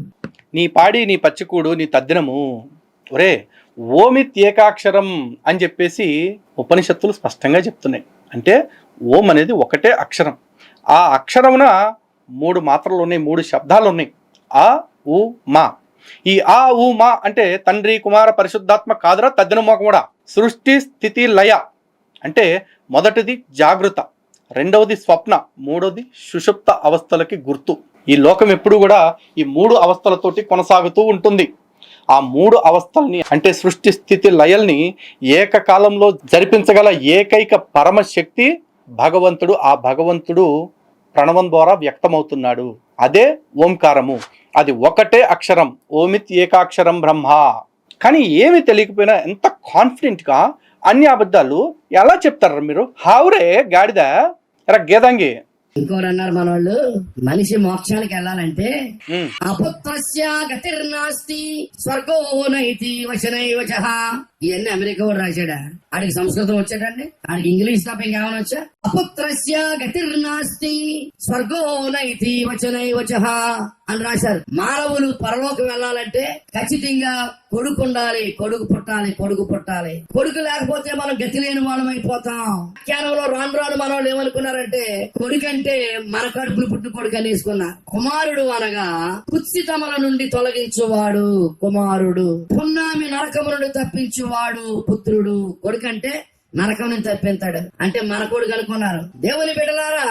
నీ పాడి, నీ పచ్చికూడు, నీ తద్దినము. ఒరే ఓమిత్ ఏకాక్షరం అని చెప్పేసి ఉపనిషత్తులు స్పష్టంగా చెప్తున్నాయి. అంటే ఓం అనేది ఒకటే అక్షరం. ఆ అక్షరమున 3 మాత్రలు ఉన్నాయి, 3 శబ్దాలు ఉన్నాయి. ఆ ఉ మా. ఈ ఆ ఉ మా అంటే తండ్రి, కుమార, పరిశుద్ధాత్మ కాదురా తద్దినమో కూడా. సృష్టి, స్థితి, లయ అంటే మొదటిది జాగృత, రెండవది స్వప్న, మూడవది సుషుప్త అవస్థలకి గుర్తు. ఈ లోకం ఎప్పుడు కూడా ఈ 3 అవస్థలతోటి కొనసాగుతూ ఉంటుంది. ఆ 3 అవస్థల్ని అంటే సృష్టి, స్థితి, లయల్ని ఏకకాలంలో జరిపించగల ఏకైక పరమశక్తి భగవంతుడు. ఆ భగవంతుడు ప్రణవం ద్వారా వ్యక్తమవుతున్నాడు. అదే ఓంకారము. అది ఒకటే అక్షరం. ఓమిత్ ఏకాక్షరం బ్రహ్మ. కానీ ఏమి తెలియకపోయినా ఎంత కాన్ఫిడెంట్గా అన్ని అబద్ధాలు ఎలా చెప్తారు మీరు? హావురే గాడిద ఎరా గేదాంగి. ఇంకోరు అన్నారు మనోళ్ళు, మనిషి మోక్షానికి వెళ్ళాలంటే అపుత్రస్య గతిర్నాస్తి స్వర్గో నైతి వశనైవచః. ఇవన్నీ అమెరికా వాడు రాశాడా? ఆడికి సంస్కృతం వచ్చాడండి, ఆడికి ఇంగ్లీష్ తప్ప ఇంకేమైనా వచ్చా? అపుత్రస్య గతిర్నాస్తి స్వర్గో నైతి వచనైవచః అని రాశారు. మానవులు పరలోకం వెళ్ళాలంటే ఖచ్చితంగా కొడుకు ఉండాలి, కొడుకు పుట్టాలి. కొడుకు లేకపోతే మనం గతి లేని వాళ్ళం అయిపోతాం. వ్యాఖ్యానంలో రాను రాను మన వాళ్ళు ఏమనుకున్నారంటే కొడుకు అంటే మన కడుపులు పుట్టిన కొడుకు అనేసుకున్నారు. కుమారుడు అనగా కుత్సితముల నుండి తొలగించువాడు కుమారుడు, పున్నామి నరకము నుండి తప్పించువాడు పుత్రుడు. కొడుకు అంటే నరకం నుంచి తప్పించాడు అంటే మన కొడుకు అనుకున్నారు. దేవుని బిడ్డలారా,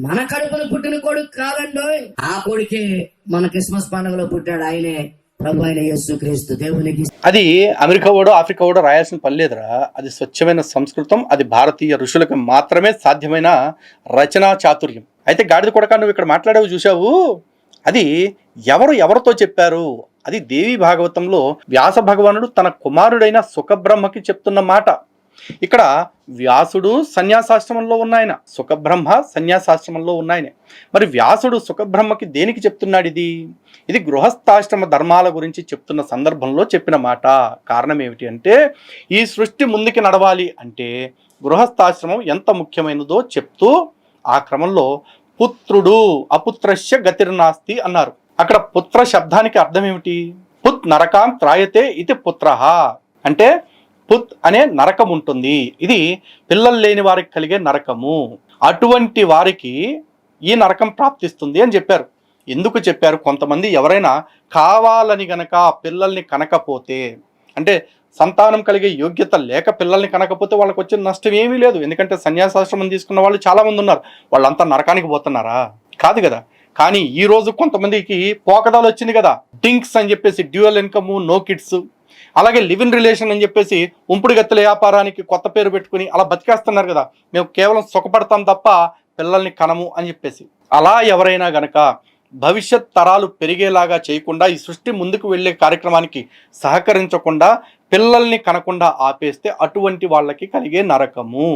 మన కడుపును పుట్టిన కొడుకు కాదండో, ఆ కొడుకే మన క్రిస్మస్ పండుగలో పుట్టాడు. ఆయనే ప్రభు అయిన యేసుక్రీస్తు. దేవునికి అది అమెరికా ఓడో ఆఫ్రికా ఓడో రాయాల్సిన పని లేదురా. అది స్వచ్ఛమైన సంస్కృతం, అది భారతీయ ఋషులకు మాత్రమే సాధ్యమైన రచనా చాతుర్యం. అయితే గాడిద కొడక నువ్వు ఇక్కడ మాట్లాడావు చూసావు, అది ఎవరితో చెప్పారు? అది దేవి భాగవతంలో వ్యాస భగవానుడు తన కుమారుడైన సుఖబ్రహ్మకి చెప్తున్న మాట. ఇక్కడ వ్యాసుడు సన్యాసాశ్రమంలో ఉన్నాయన, సుఖబ్రహ్మ సన్యాసాశ్రమంలో ఉన్నాయన. మరి వ్యాసుడు సుఖబ్రహ్మకి దేనికి చెప్తున్నాడు? ఇది గృహస్థాశ్రమ ధర్మాల గురించి చెప్తున్న సందర్భంలో చెప్పిన మాట. కారణం ఏమిటి అంటే, ఈ సృష్టి ముందుకి నడవాలి అంటే గృహస్థాశ్రమం ఎంత ముఖ్యమైనదో చెప్తూ ఆ క్రమంలో పుత్రుడు అపుత్రస్య గతిర్నాస్తి అన్నారు. అక్కడ పుత్ర శబ్దానికి అర్థం ఏమిటి? పుత్ నరకాం త్రాయతే ఇది పుత్రః అంటే పుత్ అనే నరకం ఉంటుంది, ఇది పిల్లలు లేని వారికి కలిగే నరకము, అటువంటి వారికి ఈ నరకం ప్రాప్తిస్తుంది అని చెప్పారు. ఎందుకు చెప్పారు? కొంతమంది ఎవరైనా కావాలని గనక పిల్లల్ని కనకపోతే, అంటే సంతానం కలిగే యోగ్యత లేక పిల్లల్ని కనకపోతే వాళ్ళకి వచ్చిన నష్టం ఏమీ లేదు. ఎందుకంటే సన్యాసాశ్రమం తీసుకున్న వాళ్ళు చాలా మంది ఉన్నారు. వాళ్ళంతా నరకానికి పోతున్నారా? కాదు కదా. కానీ ఈ రోజు కొంతమందికి పోకడాలు వచ్చింది కదా, డింక్స్ అని చెప్పేసి, డ్యూయల్ ఇన్కమ్, నో కిడ్స్, అలాగే లివ్ ఇన్ రిలేషన్ అని చెప్పేసి ఉంపుడు గత్తెల వ్యాపారానికి కొత్త పేరు పెట్టుకుని అలా బతికేస్తున్నారు కదా. మేము కేవలం సుఖపడతాం తప్ప పిల్లల్ని కనము అని చెప్పేసి. అలా ఎవరైనా గనక భవిష్యత్ తరాలు పెరిగేలాగా చేయకుండా, ఈ సృష్టి ముందుకు వెళ్ళే కార్యక్రమానికి సహకరించకుండా పిల్లల్ని కనకుండా ఆపేస్తే అటువంటి వాళ్ళకి కలిగే నరకము,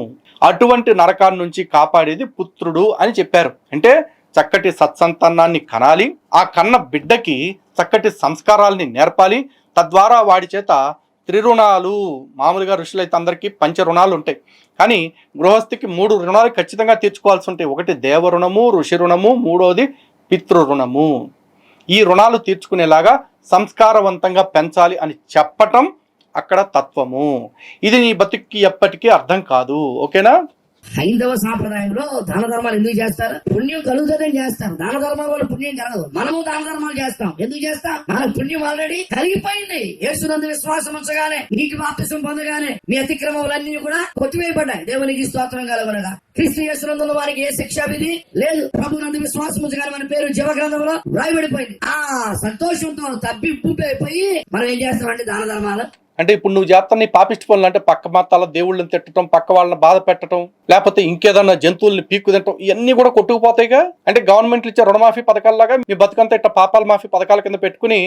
అటువంటి నరకాన్ని నుంచి కాపాడేది పుత్రుడు అని చెప్పారు. అంటే చక్కటి సత్సంతానాన్ని కనాలి, ఆ కన్న బిడ్డకి చక్కటి సంస్కారాల్ని నేర్పాలి, తద్వారా వాడి చేత త్రిరుణాలు, మామూలుగా ఋషులైతే అందరికీ 5 రుణాలు ఉంటాయి, కానీ గృహస్థికి 3 రుణాలు ఖచ్చితంగా తీర్చుకోవాల్సి ఉంటాయి. ఒకటి దేవ రుణము, ఋషి రుణము, 3వది పితృ రుణము. ఈ రుణాలు తీర్చుకునేలాగా సంస్కారవంతంగా పెంచాలి అని చెప్పటం అక్కడ తత్వము. ఇది నీ బతుక్కి ఎప్పటికీ అర్థం కాదు. ఓకేనా? హైందవ సాంప్రదాయంలో దాన ధర్మాలు ఎందుకు చేస్తారు? పుణ్యం కలుగుతుందని చేస్తారు. దాన ధర్మాల వల్ల పుణ్యం కలగదు. మనము దాన ధర్మాలు చేస్తాం. ఎందుకు చేస్తాం? మన పుణ్యం ఆల్రెడీ కలిగిపోయింది. యేసునందు విశ్వాసం ఉంచగానే, నీటి బాప్తిసం పొందగానే మీ అతిక్రమములన్నీ కూడా కొట్టివేయబడ్డాయి. దేవునికి స్తోత్రం కలుగునగా. క్రీస్తు యేసునందున్న వారికి ఏ శిక్షా విధి లేదు. ప్రభునందు విశ్వాసం ఉంచగానే మన పేరు జీవ గ్రంథంలో రాయబడిపోయింది. ఆ సంతోషంతో తబ్బిబ్బు అయిపోయి మనం ఏం చేస్తామంటే దాన ధర్మాలు. అంటే ఇప్పుడు నువ్వు చేస్తాను నీ పాపిష్టి పనులు అంటే పక్క మతాల దేవుళ్ళని తిట్టడం, పక్క వాళ్ళని బాధ పెట్టడం, లేకపోతే ఇంకేదన్నా జంతువుల్ని పీక్కు తినటం, ఇవన్నీ కూడా కొట్టుకుపోతాయిగా. అంటే గవర్నమెంట్లు ఇచ్చే రుణమాఫీ పథకాలలాగా మీ బతుకంతా ఇట్లా పాపాల మాఫీ పథకాల కింద పెట్టుకుని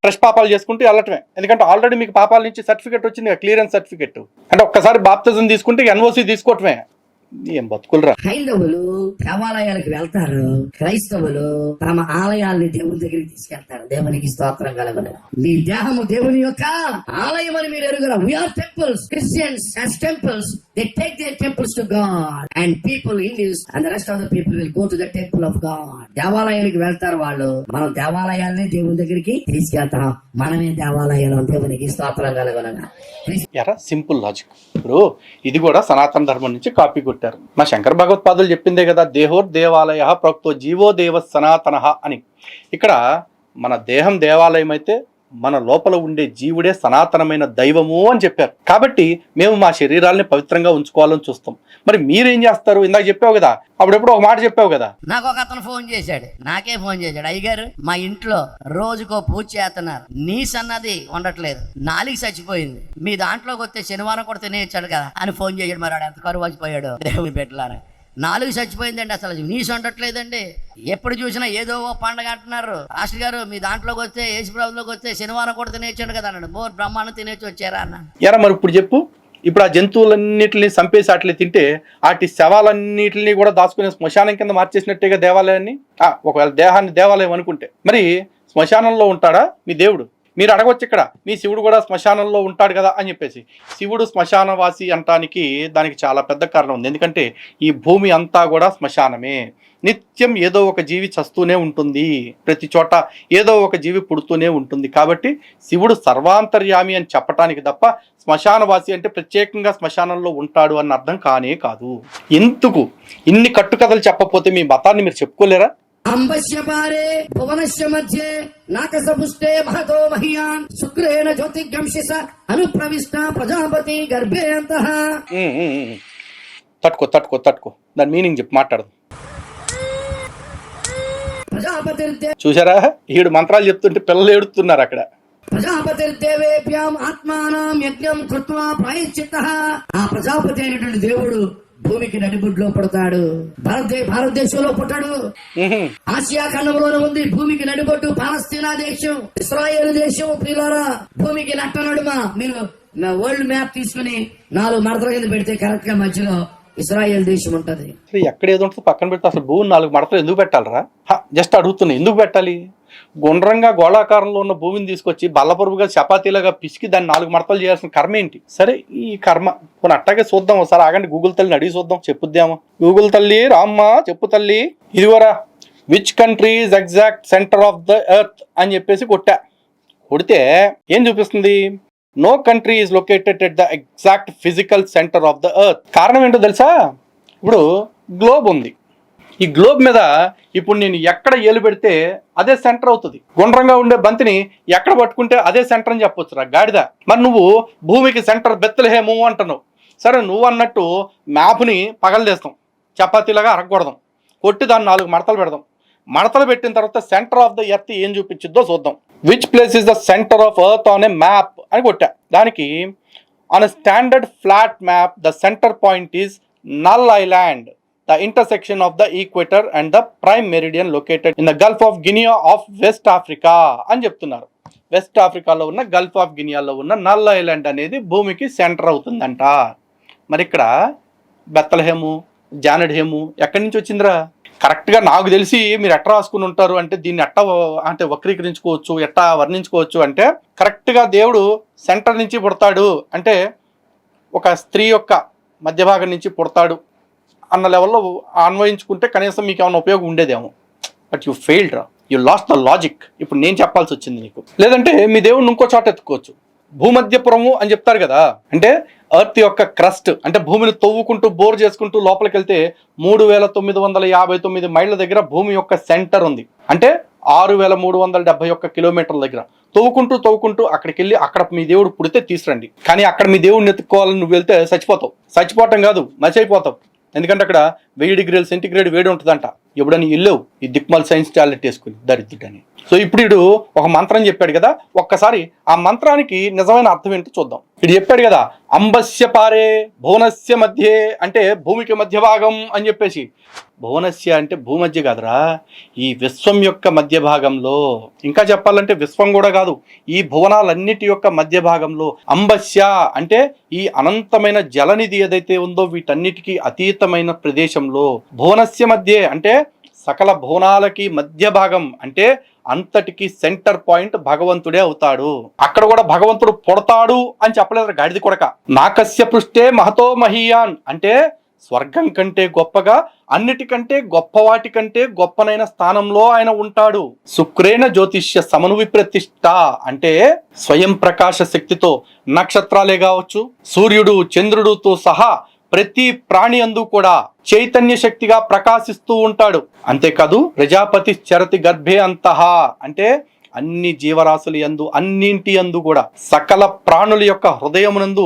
ఫ్రెష్ పాపాలు చేసుకుంటూ వెళ్ళటమే. ఎందుకంటే ఆల్రెడీ మీకు పాపాల నుంచి సర్టిఫికేట్ వచ్చింది, క్లియరెన్స్ సర్టిఫికేట్. అంటే ఒక్కసారి బాప్తిజం తీసుకుంటే ఎన్ఓసి తీసుకోవటమే. ఏం బతుకులరా. హైందవులు దేవాలయాలకు వెళ్తారు, క్రైస్తవులు తమ ఆలయాల్ని దేవుని దగ్గరికి తీసుకెళ్తారు. దేవునికి స్తోత్రం కలుగును. మీ దేహము దేవుని యొక్క ఆలయం అని మీరు ఎరుగురా. We are temples. Christians as temples, they take their temples to God, and people, Hindus and the rest of the people will go to the temple of God. దేవాలయానికి వెళ్తారు వాళ్ళు. మనం దేవాలయాల్ని దేవుని దగ్గరికి తీసుకెళ్తాం. మనమే దేవాలయాలు. దేవునికి స్తోత్రం కలుగును. ఎరా సింపుల్ లాజిక్. ఇప్పుడు ఇది కూడా సనాతన ధర్మం నుంచి కాపీ కొట్టారు. మా శంకర భగవత్పాదులు చెప్పిందే కదా, దేహోర్ దేవాలయ ప్రోక్తో జీవో దేవ సనాతన అని. ఇక్కడ మన దేహం దేవాలయం అయితే మన లోపల ఉండే జీవుడే సనాతనమైన దైవము అని చెప్పారు. కాబట్టి మేము మా శరీరాల్ని పవిత్రంగా ఉంచుకోవాలని చూస్తాం. మరి మీరేం చేస్తారు? ఇందాక చెప్పావు కదా, అప్పుడెప్పుడు ఒక మాట చెప్పావు కదా. నాకు ఒక అతను ఫోన్ చేశాడు, నాకే ఫోన్ చేశాడు. అయ్యగారు, మా ఇంట్లో రోజుకో పూజ చేస్తున్నారు, నీస్ అన్నది ఉండట్లేదు, నాలుగు చచ్చిపోయింది, మీ దాంట్లోకి వస్తే శనివారం కూడా తినేచ్చాడు కదా అని ఫోన్ చేశాడు. మరి వాడు ఎంత కరువు వచ్చిపోయాడు. దేవుని పెట్టలారా, 4 చచ్చిపోయిందండి, అసలు నీసు ఉండట్లేదండి. ఎప్పుడు చూసినా ఏదో పండగ అంటున్నారు. మాస్టర్ గారు, మీ దాంట్లోకి వస్తే యేసు ప్రభువులోకి వస్తే శనివారం కూడా తినేచ్చాడు కదా అన్నాడు. బోర్ బ్రహ్మాండం తినేసి వచ్చారా అన్న. ఎరా మరి ఇప్పుడు చెప్పు, ఇప్పుడు ఆ జంతువులన్నిటిని చంపేసి అట్లే తింటే వాటి శవాలన్నిటిని కూడా దాచుకునే శ్మశానం కింద మార్చేసినట్టేగా దేవాలయాన్ని. ఒకవేళ దేహాన్ని దేవాలయం అనుకుంటే, మరి శ్మశానంలో ఉంటాడా మీ దేవుడు? మీరు అడగొచ్చు ఇక్కడ, మీ శివుడు కూడా శ్మశానంలో ఉంటాడు కదా అని చెప్పేసి. శివుడు శ్మశానవాసి అంటానికి దానికి చాలా పెద్ద కారణం ఉంది. ఎందుకంటే ఈ భూమి అంతా కూడా శ్మశానమే. నిత్యం ఏదో ఒక జీవి చస్తూనే ఉంటుంది, ప్రతి చోట ఏదో ఒక జీవి పుడుతూనే ఉంటుంది. కాబట్టి శివుడు సర్వాంతర్యామి అని చెప్పటానికి తప్ప శ్మశానవాసి అంటే ప్రత్యేకంగా శ్మశానంలో ఉంటాడు అన్న అర్థం కానే కాదు. ఎందుకు ఇన్ని కట్టుకథలు చెప్పకపోతే మీ మతాన్ని మీరు చెప్పుకోలేరా? అంబస్య పారే భువనస్య మధ్యే నాకసపుష్టే మహతో మహ్యాన్ శుక్రేణ జ్యోతిగంశిస అనుప్రవిష్ట ప్రజాపతి గర్భే అంతః. తట్టుకో దాని మీనింగ్ చెప్పి మాట్లాడదు. ప్రజాపతిర్దే చూసారా, ఈడు మంత్రాలు చెప్తుంటే పిల్లలు ఏడుతున్నారు అక్కడ. ప్రజాపతిర్దేవేభ్యాం ఆత్మానం యజ్ఞం కృత్వా ప్రాయశ్చిత్తః. ఆ ప్రజాపతి అయినటువంటి దేవుడు భూమికి నడిబుడ్లో పుడతాడు. భారతదేశంలో పుట్టాడు. ఆసియా ఖండంలోనే ఉంది భూమికి నడిబొడ్డు పాలస్తీనా దేశం, ఇస్రాయేల్ దేశం. ప్రియులారా, భూమికి నట్ట నడుమ మీరు వరల్డ్ మ్యాప్ తీసుకుని 4 మడతల కింద పెడితే కరెక్ట్ గా మధ్యలో ఇస్రాయేల్ దేశం ఉంటది. ఎక్కడ ఏదో ఉంటుంది పక్కన పెడితే అసలు భూమి 4 మడతలు ఎందుకు పెట్టాలరా? జస్ట్ అడుగుతున్నా, ఎందుకు పెట్టాలి? గుండ్రంగా గోళాకారంలో ఉన్న భూమిని తీసుకొచ్చి బల్లపరుపుగా చపాతీలాగా పిసికి దాన్ని 4 మడతలు చేయాల్సిన కర్మ ఏంటి? సరే, ఈ కర్మ కొన్ని అట్టాగే చూద్దాం. ఒకసారి ఆగండి, గూగుల్ తల్లిని అడిగి చూద్దాం, చెప్పుద్దామా? గూగుల్ తల్లి రామ్మా, చెప్పు తల్లి. ఇదివరా which country is exact center of the earth అని చెప్పేసి కొడితే ఏం చూపిస్తుంది? No country is located at the exact physical center of the earth. కారణం ఏంటో తెలుసా? ఇప్పుడు గ్లోబ్ ఉంది, ఈ గ్లోబ్ మీద ఇప్పుడు నేను ఎక్కడ ఏలు పెడితే అదే సెంటర్ అవుతుంది. గుండ్రంగా ఉండే బంతిని ఎక్కడ పట్టుకుంటే అదే సెంటర్ అని చెప్పొచ్చురా గాడిద. మరి నువ్వు భూమికి సెంటర్ బెత్లెహేము అంటున్నావు. సరే, నువ్వు అన్నట్టు మ్యాప్ని పగలదేస్తాం, చపాతీలాగా అరగకూడదాం, కొట్టి దాన్ని 4 మడతలు పెడదాం. మడతలు పెట్టిన తర్వాత సెంటర్ ఆఫ్ ద ఎర్త్ ఏం చూపించిద్దో చూద్దాం. Which place is the centre of earth on a map అని కొట్టా. దానికి on a standard flat map the centre point is null island, the intersection of the equator and the prime meridian located in the Gulf of Guinea of West Africa అని చెప్తున్నారు. West ఆఫ్రికాలో ఉన్న Gulf of గినియాలో ఉన్న null island అనేది భూమికి centre అవుతుందంట. మరి ఇక్కడ బెత్తలహేము, జానెడ్హేము ఎక్కడి నుంచి వచ్చిందిరా? కరెక్ట్గా నాకు తెలిసి మీరు ఎట్లా రాసుకుని ఉంటారు అంటే, దీన్ని ఎట్లా అంటే వక్రీకరించుకోవచ్చు, ఎట్లా వర్ణించుకోవచ్చు అంటే, కరెక్ట్గా దేవుడు సెంటర్ నుంచి పుడతాడు అంటే ఒక స్త్రీ యొక్క మధ్య భాగం నుంచి పుడతాడు అన్న లెవెల్లో అన్వయించుకుంటే కనీసం మీకు ఏమైనా ఉపయోగం ఉండేదేమో. బట్ యూ ఫెయిల్డ్ రా, యూ లాస్ట్ ద లాజిక్. ఇప్పుడు నేను చెప్పాల్సి వచ్చింది నీకు. లేదంటే మీ దేవుడిని ఇంకో చోట ఎత్తుకోవచ్చు. భూమధ్యపురము అని చెప్తారు కదా, అంటే ఎర్త్ యొక్క క్రస్ట్, అంటే భూమిని తవ్వుకుంటూ బోర్ చేసుకుంటూ లోపలికి వెళ్తే 3959 మైళ్ళ దగ్గర భూమి యొక్క సెంటర్ ఉంది. అంటే 6371 కిలోమీటర్ల దగ్గర తవ్వుకుంటూ అక్కడికి వెళ్ళి అక్కడ మీ దేవుడు పుడితే తీసురండి. కానీ అక్కడ మీ దేవుడిని ఎత్తుకోవాలని నువ్వు వెళ్తే చచ్చిపోతావు. చచ్చిపోవటం కాదు, మర్చిపోతావు. ఎందుకంటే అక్కడ 1000 డిగ్రీల సెంటిగ్రేడ్ వేడి ఉంటుందంట. ఎప్పుడని వెళ్ళావు ఈ దిక్మల్ సైన్స్ టాలెంట్ వేసుకుని దరిద్రుడని. సో ఇప్పుడు ఇడు ఒక మంత్రం చెప్పాడు కదా, ఒక్కసారి ఆ మంత్రానికి నిజమైన అర్థం ఏంటో చూద్దాం. ఇడు చెప్పాడు కదా, అంబస్య పారే భువనస్య మధ్యే, అంటే భూమికి మధ్య భాగం అని చెప్పేసి. భువనస్య అంటే భూమధ్య కాదురా, ఈ విశ్వం యొక్క మధ్య భాగంలో. ఇంకా చెప్పాలంటే విశ్వం కూడా కాదు, ఈ భువనాలన్నిటి యొక్క మధ్య భాగంలో. అంబస్య అంటే ఈ అనంతమైన జలనిధి ఏదైతే ఉందో వీటన్నిటికీ అతీతమైన ప్రదేశంలో. భువనస్య మధ్యే అంటే సకల భువనాలకి మధ్య భాగం, అంటే అంతటికి సెంటర్ పాయింట్ భగవంతుడే అవుతాడు. అక్కడ కూడా భగవంతుడు పుడతాడు అని చెప్పలేదు గాడిది కొడక. నాకస్య పృష్ఠే మహతో మహీయాన్ అంటే స్వర్గం కంటే గొప్పగా, అన్నిటికంటే గొప్పవాటి కంటే గొప్పనైన స్థానంలో ఆయన ఉంటాడు. శుక్రేణ జ్యోతిష్య సమనువిప్రతిష్ఠ అంటే స్వయం ప్రకాశ శక్తితో నక్షత్రాలే కావచ్చు, సూర్యుడు చంద్రుడుతో సహా ప్రతి ప్రాణి అందు కూడా చైతన్య శక్తిగా ప్రకాశిస్తూ ఉంటాడు. అంతేకాదు ప్రజాపతి చరతి గర్భే అంతః అంటే అన్ని జీవరాశుల యందు, అన్నింటి యందు కూడా సకల ప్రాణుల యొక్క హృదయమునందు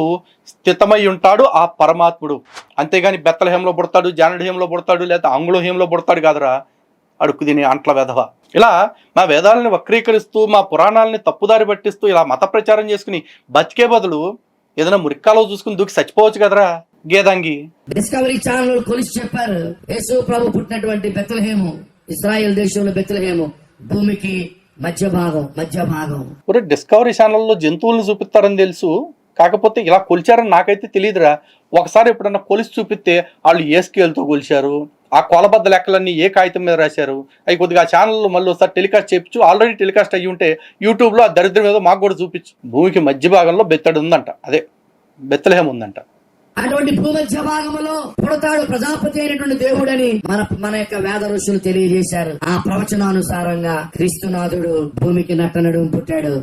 స్థితమై ఉంటాడు ఆ పరమాత్ముడు. అంతేగాని బెత్తలహేంలో పుడతాడు, జానెడ్హేంలో పుడతాడు, లేదా ఆంగ్లోహేంలో పుడతాడు కాదురా అడుక్కు తిని అంట్ల వెధవ. ఇలా మా వేదాలని వక్రీకరిస్తూ, మా పురాణాలని తప్పుదారి పట్టిస్తూ ఇలా మత ప్రచారం చేసుకుని బతికే బదులు ఏదైనా మురిక్కాలో చూసుకుని దూకి చచ్చిపోవచ్చు కదరా గేదంగి. డిస్కవరీ ఛానల్ కొలిసి చెప్పారు, యేసు ప్రభు పుట్టినటువంటి బెత్లెహేము, ఇశ్రాయేల్ దేశంలో బెత్లెహేము భూమికి మధ్య భాగం. ఒరే, డిస్కవరీ ఛానల్లో జంతువులను చూపిస్తారని తెలుసు, కాకపోతే ఇలా కొలిచారని నాకైతే తెలియదురా. ఒకసారి ఎప్పుడన్నా కొలిసి చూపిస్తే వాళ్ళు ఏ స్కేల్తో కొలిచారు, ఆ కొలబద్ద లెక్కలన్నీ ఏ కాగితం మీద రాశారు? అవి కొద్దిగా ఆ ఛానల్లో మళ్ళీ ఒకసారి టెలికాస్ట్ చేయించు. ఆల్రెడీ టెలికాస్ట్ అయ్యి ఉంటే యూట్యూబ్లో ఆ దరిద్రం ఏదో మాకు కూడా చూపించు. భూమికి మధ్య భాగంలో బెత్తడి ఉందంట, అదే బెత్తలహేం ఉందంట. అటువంటి భూమధ్య భాగంలో పుడతాడు ప్రజాపతి అయినటువంటి దేవుడని మన యొక్క వేద ఋషులు తెలియజేశారు. ఆ ప్రవచనానుసారంగా క్రీస్తునాథుడు భూమికి నట్టనడుము పుట్టాడు.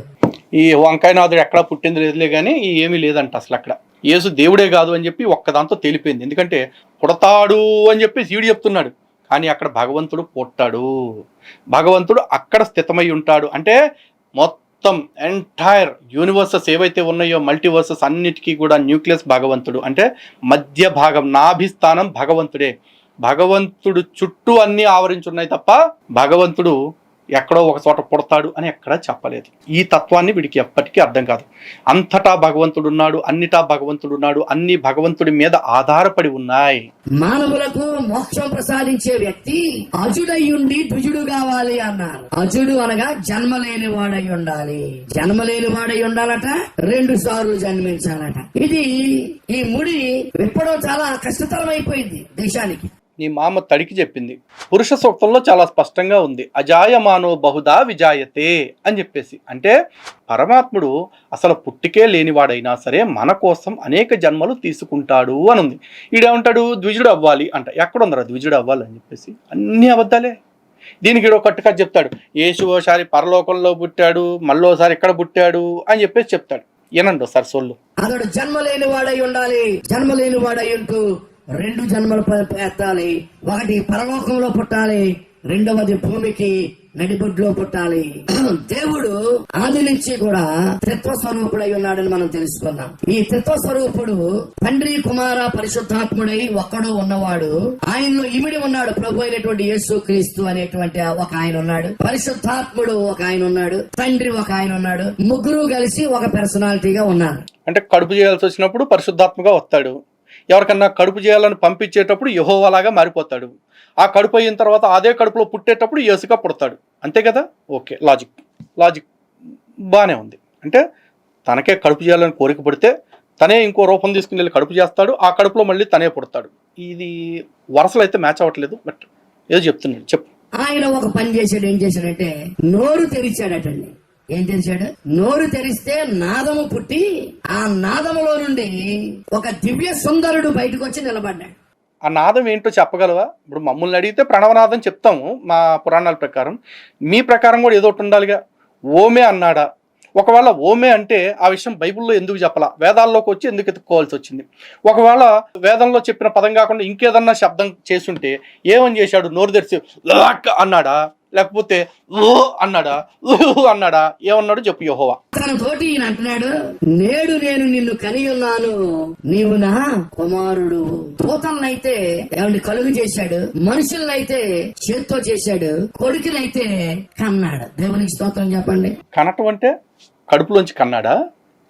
ఈ వంకాయనాథుడు ఎక్కడా పుట్టింది లేదులే కానీ ఏమీ లేదంట అసలు అక్కడ. యేసు దేవుడే కాదు అని చెప్పి ఒక్కదాంతో తేలిపోయింది. ఎందుకంటే పుడతాడు అని చెప్పి శివుడు చెప్తున్నాడు, కానీ అక్కడ భగవంతుడు పుట్టాడు, భగవంతుడు అక్కడ స్థితమై ఉంటాడు. అంటే మొత్తం ఎంటైర్ యూనివర్సెస్ ఏవైతే ఉన్నాయో మల్టీవర్సెస్ అన్నిటికీ కూడా న్యూక్లియస్ భగవంతుడు. అంటే మధ్య భాగం నాభిస్థానం భగవంతుడే. భగవంతుడు చుట్టూ అన్నీ ఆవరించి ఉన్నాయి తప్ప భగవంతుడు ఎక్కడో ఒక చోట పుడతాడు అని ఎక్కడా చెప్పలేదు. ఈ తత్వాన్ని వీడికి ఎప్పటికీ అర్థం కాదు. అంతటా భగవంతుడు ఉన్నాడు, అన్నిటా భగవంతుడు ఉన్నాడు, అన్ని భగవంతుడి మీద ఆధారపడి ఉన్నాయి. మానవులకు మోక్షం ప్రసాదించే వ్యక్తి అజుడయ్యుండి ద్విజుడు కావాలి అన్నారు. అజుడు అనగా జన్మలేని వాడై ఉండాలి. జన్మలేని వాడై ఉండాలట, 2 సార్లు జన్మించాలట. ఇది ఈ ముడి విప్పడం చాలా కష్టతరం అయిపోయింది దేశానికి. నీ మామ తడికి చెప్పింది. పురుష సూక్తంలో చాలా స్పష్టంగా ఉంది, అజాయమానో బహుదా విజాయతే అని చెప్పేసి. అంటే పరమాత్ముడు అసలు పుట్టికే లేనివాడైనా సరే మన కోసం అనేక జన్మలు తీసుకుంటాడు అని ఉంది. ఈడేమంటాడు, ద్విజుడు అవ్వాలి అంట. ఎక్కడుందరా ద్విజుడు అవ్వాలి అని చెప్పేసి? అన్ని అబద్ధాలే. దీనికి ఈడో కట్టుగా చెప్తాడు, యేసు ఓసారి పరలోకంలో పుట్టాడు, మళ్ళోసారి ఇక్కడ పుట్టాడు అని చెప్పేసి చెప్తాడు. ఏనండి ఒకసారి సొల్లు. అతడు జన్మలేని వాడై ఉండాలి. జన్మలేని వాడై ఉంటూ 2 జన్మలు ఎత్తాలి. ఒకటి పరలోకంలో పుట్టాలి, రెండవది భూమికి నడిబొడ్లో పుట్టాలి. దేవుడు ఆది నుంచి కూడా త్రిత్వ స్వరూపుడై ఉన్నాడని మనం తెలుసుకున్నాం. ఈ త్రిత్వ స్వరూపుడు తండ్రి కుమార పరిశుద్ధాత్ముడై ఒక్కడు ఉన్నవాడు. ఆయనలో ఇమిడి ఉన్నాడు ప్రభు అయినటువంటి యేసు క్రీస్తు అనేటువంటి ఒక ఆయన ఉన్నాడు, పరిశుద్ధాత్ముడు ఒక ఆయన ఉన్నాడు, తండ్రి ఒక ఆయన ఉన్నాడు. ముగ్గురు కలిసి ఒక పర్సనాలిటీగా ఉన్నారు. అంటే కడుపు చేయాల్సి వచ్చినప్పుడు పరిశుద్ధాత్మగా వస్తాడు, ఎవరికన్నా కడుపు చేయాలని పంపించేటప్పుడు యెహోవాలాగా మారిపోతాడు, ఆ కడుపు అయిన తర్వాత అదే కడుపులో పుట్టేటప్పుడు యేసుగా పుడతాడు. అంతే కదా? ఓకే, లాజిక్ బాగానే ఉంది. అంటే తనకే కడుపు చేయాలని కోరిక పడితే తనే ఇంకో రూపం తీసుకుని వెళ్ళి కడుపు చేస్తాడు, ఆ కడుపులో మళ్ళీ తనే పుడతాడు. ఇది వరుసలు అయితే మ్యాచ్ అవ్వట్లేదు, బట్ ఏదో చెప్తున్నాడు, చెప్పు. ఆయన ఒక పని చేశాడు. ఏం చేశాడంటే నోరు తెరిచాడటండి. ఏం చేశాడు? నోరు తెరిస్తే నాదము పుట్టి ఆ నాదములో నుండి ఒక దివ్య సుందరుడు బయటకు వచ్చి నిలబడ్డాడు. ఆ నాదం ఏంటో చెప్పగలవా? ఇప్పుడు మమ్మల్ని అడిగితే ప్రణవనాదం చెప్తాము మా పురాణాల ప్రకారం, మీ ప్రకారం కూడా ఏదో ఒకటి ఉండాలిగా. ఓమే అన్నాడా? ఒకవేళ ఓమే అంటే ఆ విషయం బైబిల్లో ఎందుకు చెప్పాలా, వేదాల్లోకి వచ్చి ఎందుకు ఎత్తుక్కోవాల్సి వచ్చింది? ఒకవేళ వేదంలో చెప్పిన పదం కాకుండా ఇంకేదన్నా శబ్దం చేసుంటే ఏమని చేశాడు? నోరు తెరిచి అన్నాడా, లేకపోతే అన్నాడా, అన్నాడా? ఏమన్నాడు చెప్పు యెహోవా. తన తోటి ఈయన అంటున్నాడు, నేడు నేను నిన్ను కని ఉన్నాను, నీవు నా కుమారుడు. దూతలనైతే ఏమండి కలుగు చేశాడు, మనుషులనైతే చేత్తో చేశాడు, కొడుకునైతే కన్నాడు. దేవునికి స్తోత్రం చెప్పండి. కనటం అంటే కడుపులోంచి కన్నాడా,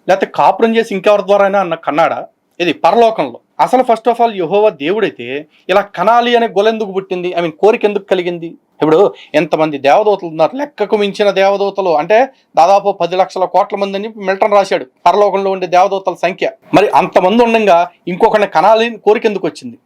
లేకపోతే కాపురం చేసి ఇంకెవరి ద్వారా అన్న కన్నాడా? ఇది పరలోకంలో. అసలు ఫస్ట్ ఆఫ్ ఆల్ యెహోవా దేవుడైతే ఇలా కనాలి అనే గొలెందుకు పుట్టింది? ఐ మీన్ కోరిక ఎందుకు కలిగింది? ఇప్పుడు ఎంతమంది దేవదూతలు ఉన్నారు, లెక్కకు మించిన దేవదూతలు, అంటే దాదాపు 10 లక్షల కోట్ల మంది అని మిల్టన్ రాశాడు పరలోకంలో ఉండే దేవదూతల సంఖ్య. మరి అంతమంది ఉండగా ఇంకొకరిని కనాలి కోరిక ఎందుకు వచ్చింది?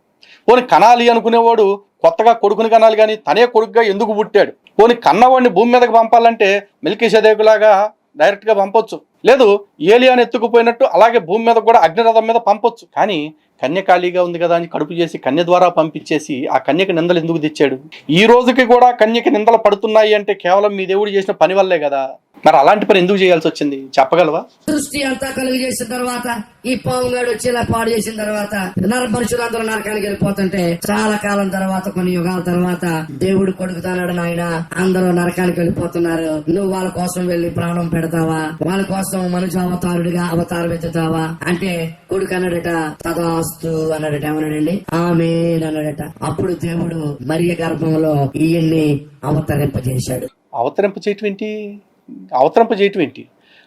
పోనీ కనాలి అనుకునేవాడు కొత్తగా కొడుకుని కనాలి, కానీ తనే కొడుకుగా ఎందుకు పుట్టాడు? పోనీ కన్నవాడిని భూమి మీదకి పంపాలంటే మెల్కీషెదెకులాగా డైరెక్ట్ గా పంపొచ్చు, లేదు ఏలియాని ఎత్తుకుపోయినట్టు అలాగే భూమి మీద కూడా అగ్నిరథం మీద పంపొచ్చు. కానీ కన్య ఖాళీగా ఉంది కదా అని కడుపు చేసి కన్య ద్వారా పంపించేసి ఆ కన్యకి నిందలు ఎందుకు తెచ్చాడు? ఈ రోజుకి కూడా కన్యకి నిందలు పడుతున్నాయి అంటే కేవలం మీ దేవుడు చేసిన పని వల్లే కదా. మరి అలాంటి పని ఎందుకు చేయాల్సి వచ్చింది చెప్పగలవా? సృష్టి అంతా కలుగు చేసిన తర్వాత ఈ పాముగాడు వచ్చి ఇలా పాడు చేసిన తర్వాత మనుషులందరూ నరకానికి వెళ్ళిపోతుంటే చాలా కాలం తర్వాత, కొన్ని యుగాల తర్వాత దేవుడు కొడుకుతాడు, నాయన అందరూ నరకానికి వెళ్ళిపోతున్నారు, నువ్వు వాళ్ళ కోసం వెళ్లి ప్రాణం పెడతావా, వాళ్ళ కోసం మనుషు అవతారం ఎత్తుతావా అంటే కొడుకు అన్నాడట, తదాస్తు అన్నాడట. ఏమన్నాడండి? ఆమేన్ అన్నాడట. అప్పుడు దేవుడు మరియ గర్భంలో ఈయన్ని అవతరింపజేశాడు. అవతరింపజేయటం ఏంటి?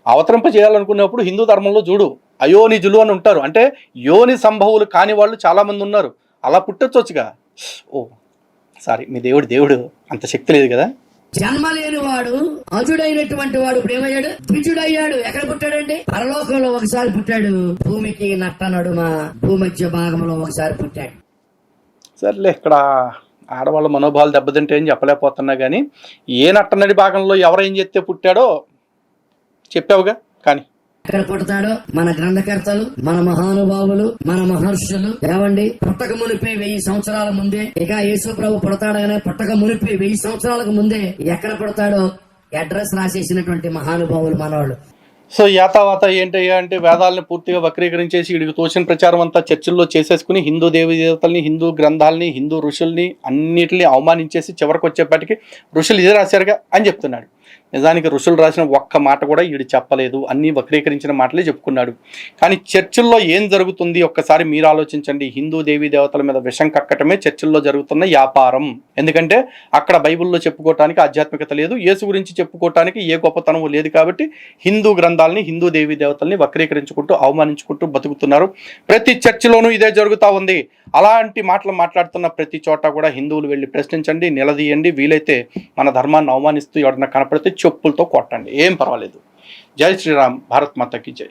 అవతరింప చేయాలనుకున్నప్పుడు హిందూ ధర్మంలో చూడు, అయోనిజులు అని ఉంటారు, అంటే యోని సంభవులు కాని వాళ్ళు చాలా మంది ఉన్నారు. అలా పుట్టొచ్చుగా. ఓ సారీ, మీ దేవుడు అంత శక్తి లేదు కదా. జన్మ లేని వాడు అజుడైనటువంటి వాడు ఇప్పుడు ఏమయ్యాడు? ద్విజుడయ్యాడు. ఎక్కడ పుట్టాడండి? పరలోకంలో ఒకసారి పుట్టాడు, భూమికి నట్ట నడుమ భూమధ్య భాగంలో ఒకసారి పుట్టాడు. సర్లే, ఇక్కడ ఆడవాళ్ళ మనోభావాలు దెబ్బతింటే అని చెప్పలేకపోతున్నా కానీ ఏ నట్టనడి భాగంలో ఎవరేం చేస్తే పుట్టాడో చెప్పావుగా. కానీ ఎక్కడ పుడతాడో మన గ్రంథకర్తలు, మన మహానుభావులు, మన మహర్షులు ఏమండి పుట్టక మునిపే 1000 సంవత్సరాల ముందే, ఇక యేసు ప్రభు పుడతాడగానే పుట్టక మునిపే 1000 సంవత్సరాలకు ముందే ఎక్కడ పుడతాడో అడ్రస్ రాసేసినటువంటి మహానుభావులు మనవాళ్ళు. సో యాతావాత ఏంటయ్యా అంటే వేదాలను పూర్తిగా వక్రీకరించేసి వీడికి తోచిన ప్రచారం అంతా చర్చిల్లో చేసేసుకుని హిందూ దేవి దేవతల్ని, హిందూ గ్రంథాలని, హిందూ ఋషుల్ని అన్నిటిని అవమానించేసి చివరికి వచ్చేప్పటికి ఋషులు ఇదే రాశారుగా అని చెప్తున్నాడు. నిజానికి ఋషులు రాసిన ఒక్క మాట కూడా వీడు చెప్పలేదు, అన్నీ వక్రీకరించిన మాటలే చెప్పుకున్నాడు. కానీ చర్చిల్లో ఏం జరుగుతుంది ఒక్కసారి మీరు ఆలోచించండి. హిందూ దేవీ దేవతల మీద విషం కక్కటమే చర్చిల్లో జరుగుతున్న వ్యాపారం. ఎందుకంటే అక్కడ బైబిల్లో చెప్పుకోవటానికి ఆధ్యాత్మికత లేదు, యేసు గురించి చెప్పుకోవటానికి ఏ గొప్పతనం లేదు. కాబట్టి హిందూ గ్రంథాలని, హిందూ దేవీ దేవతల్ని వక్రీకరించుకుంటూ అవమానించుకుంటూ బతుకుతున్నారు. ప్రతి చర్చిలోనూ ఇదే జరుగుతూ ఉంది. అలాంటి మాటలు మాట్లాడుతున్న ప్రతి చోట కూడా హిందువులు వెళ్ళి ప్రశ్నించండి, నిలదీయండి. వీలైతే మన ధర్మాన్ని అవమానిస్తూ ఎవరన్నా కనపడితే చెప్పులతో కొట్టండి, ఏం పర్వాలేదు. జై శ్రీరామ్, భారత్ మాతాకి జై.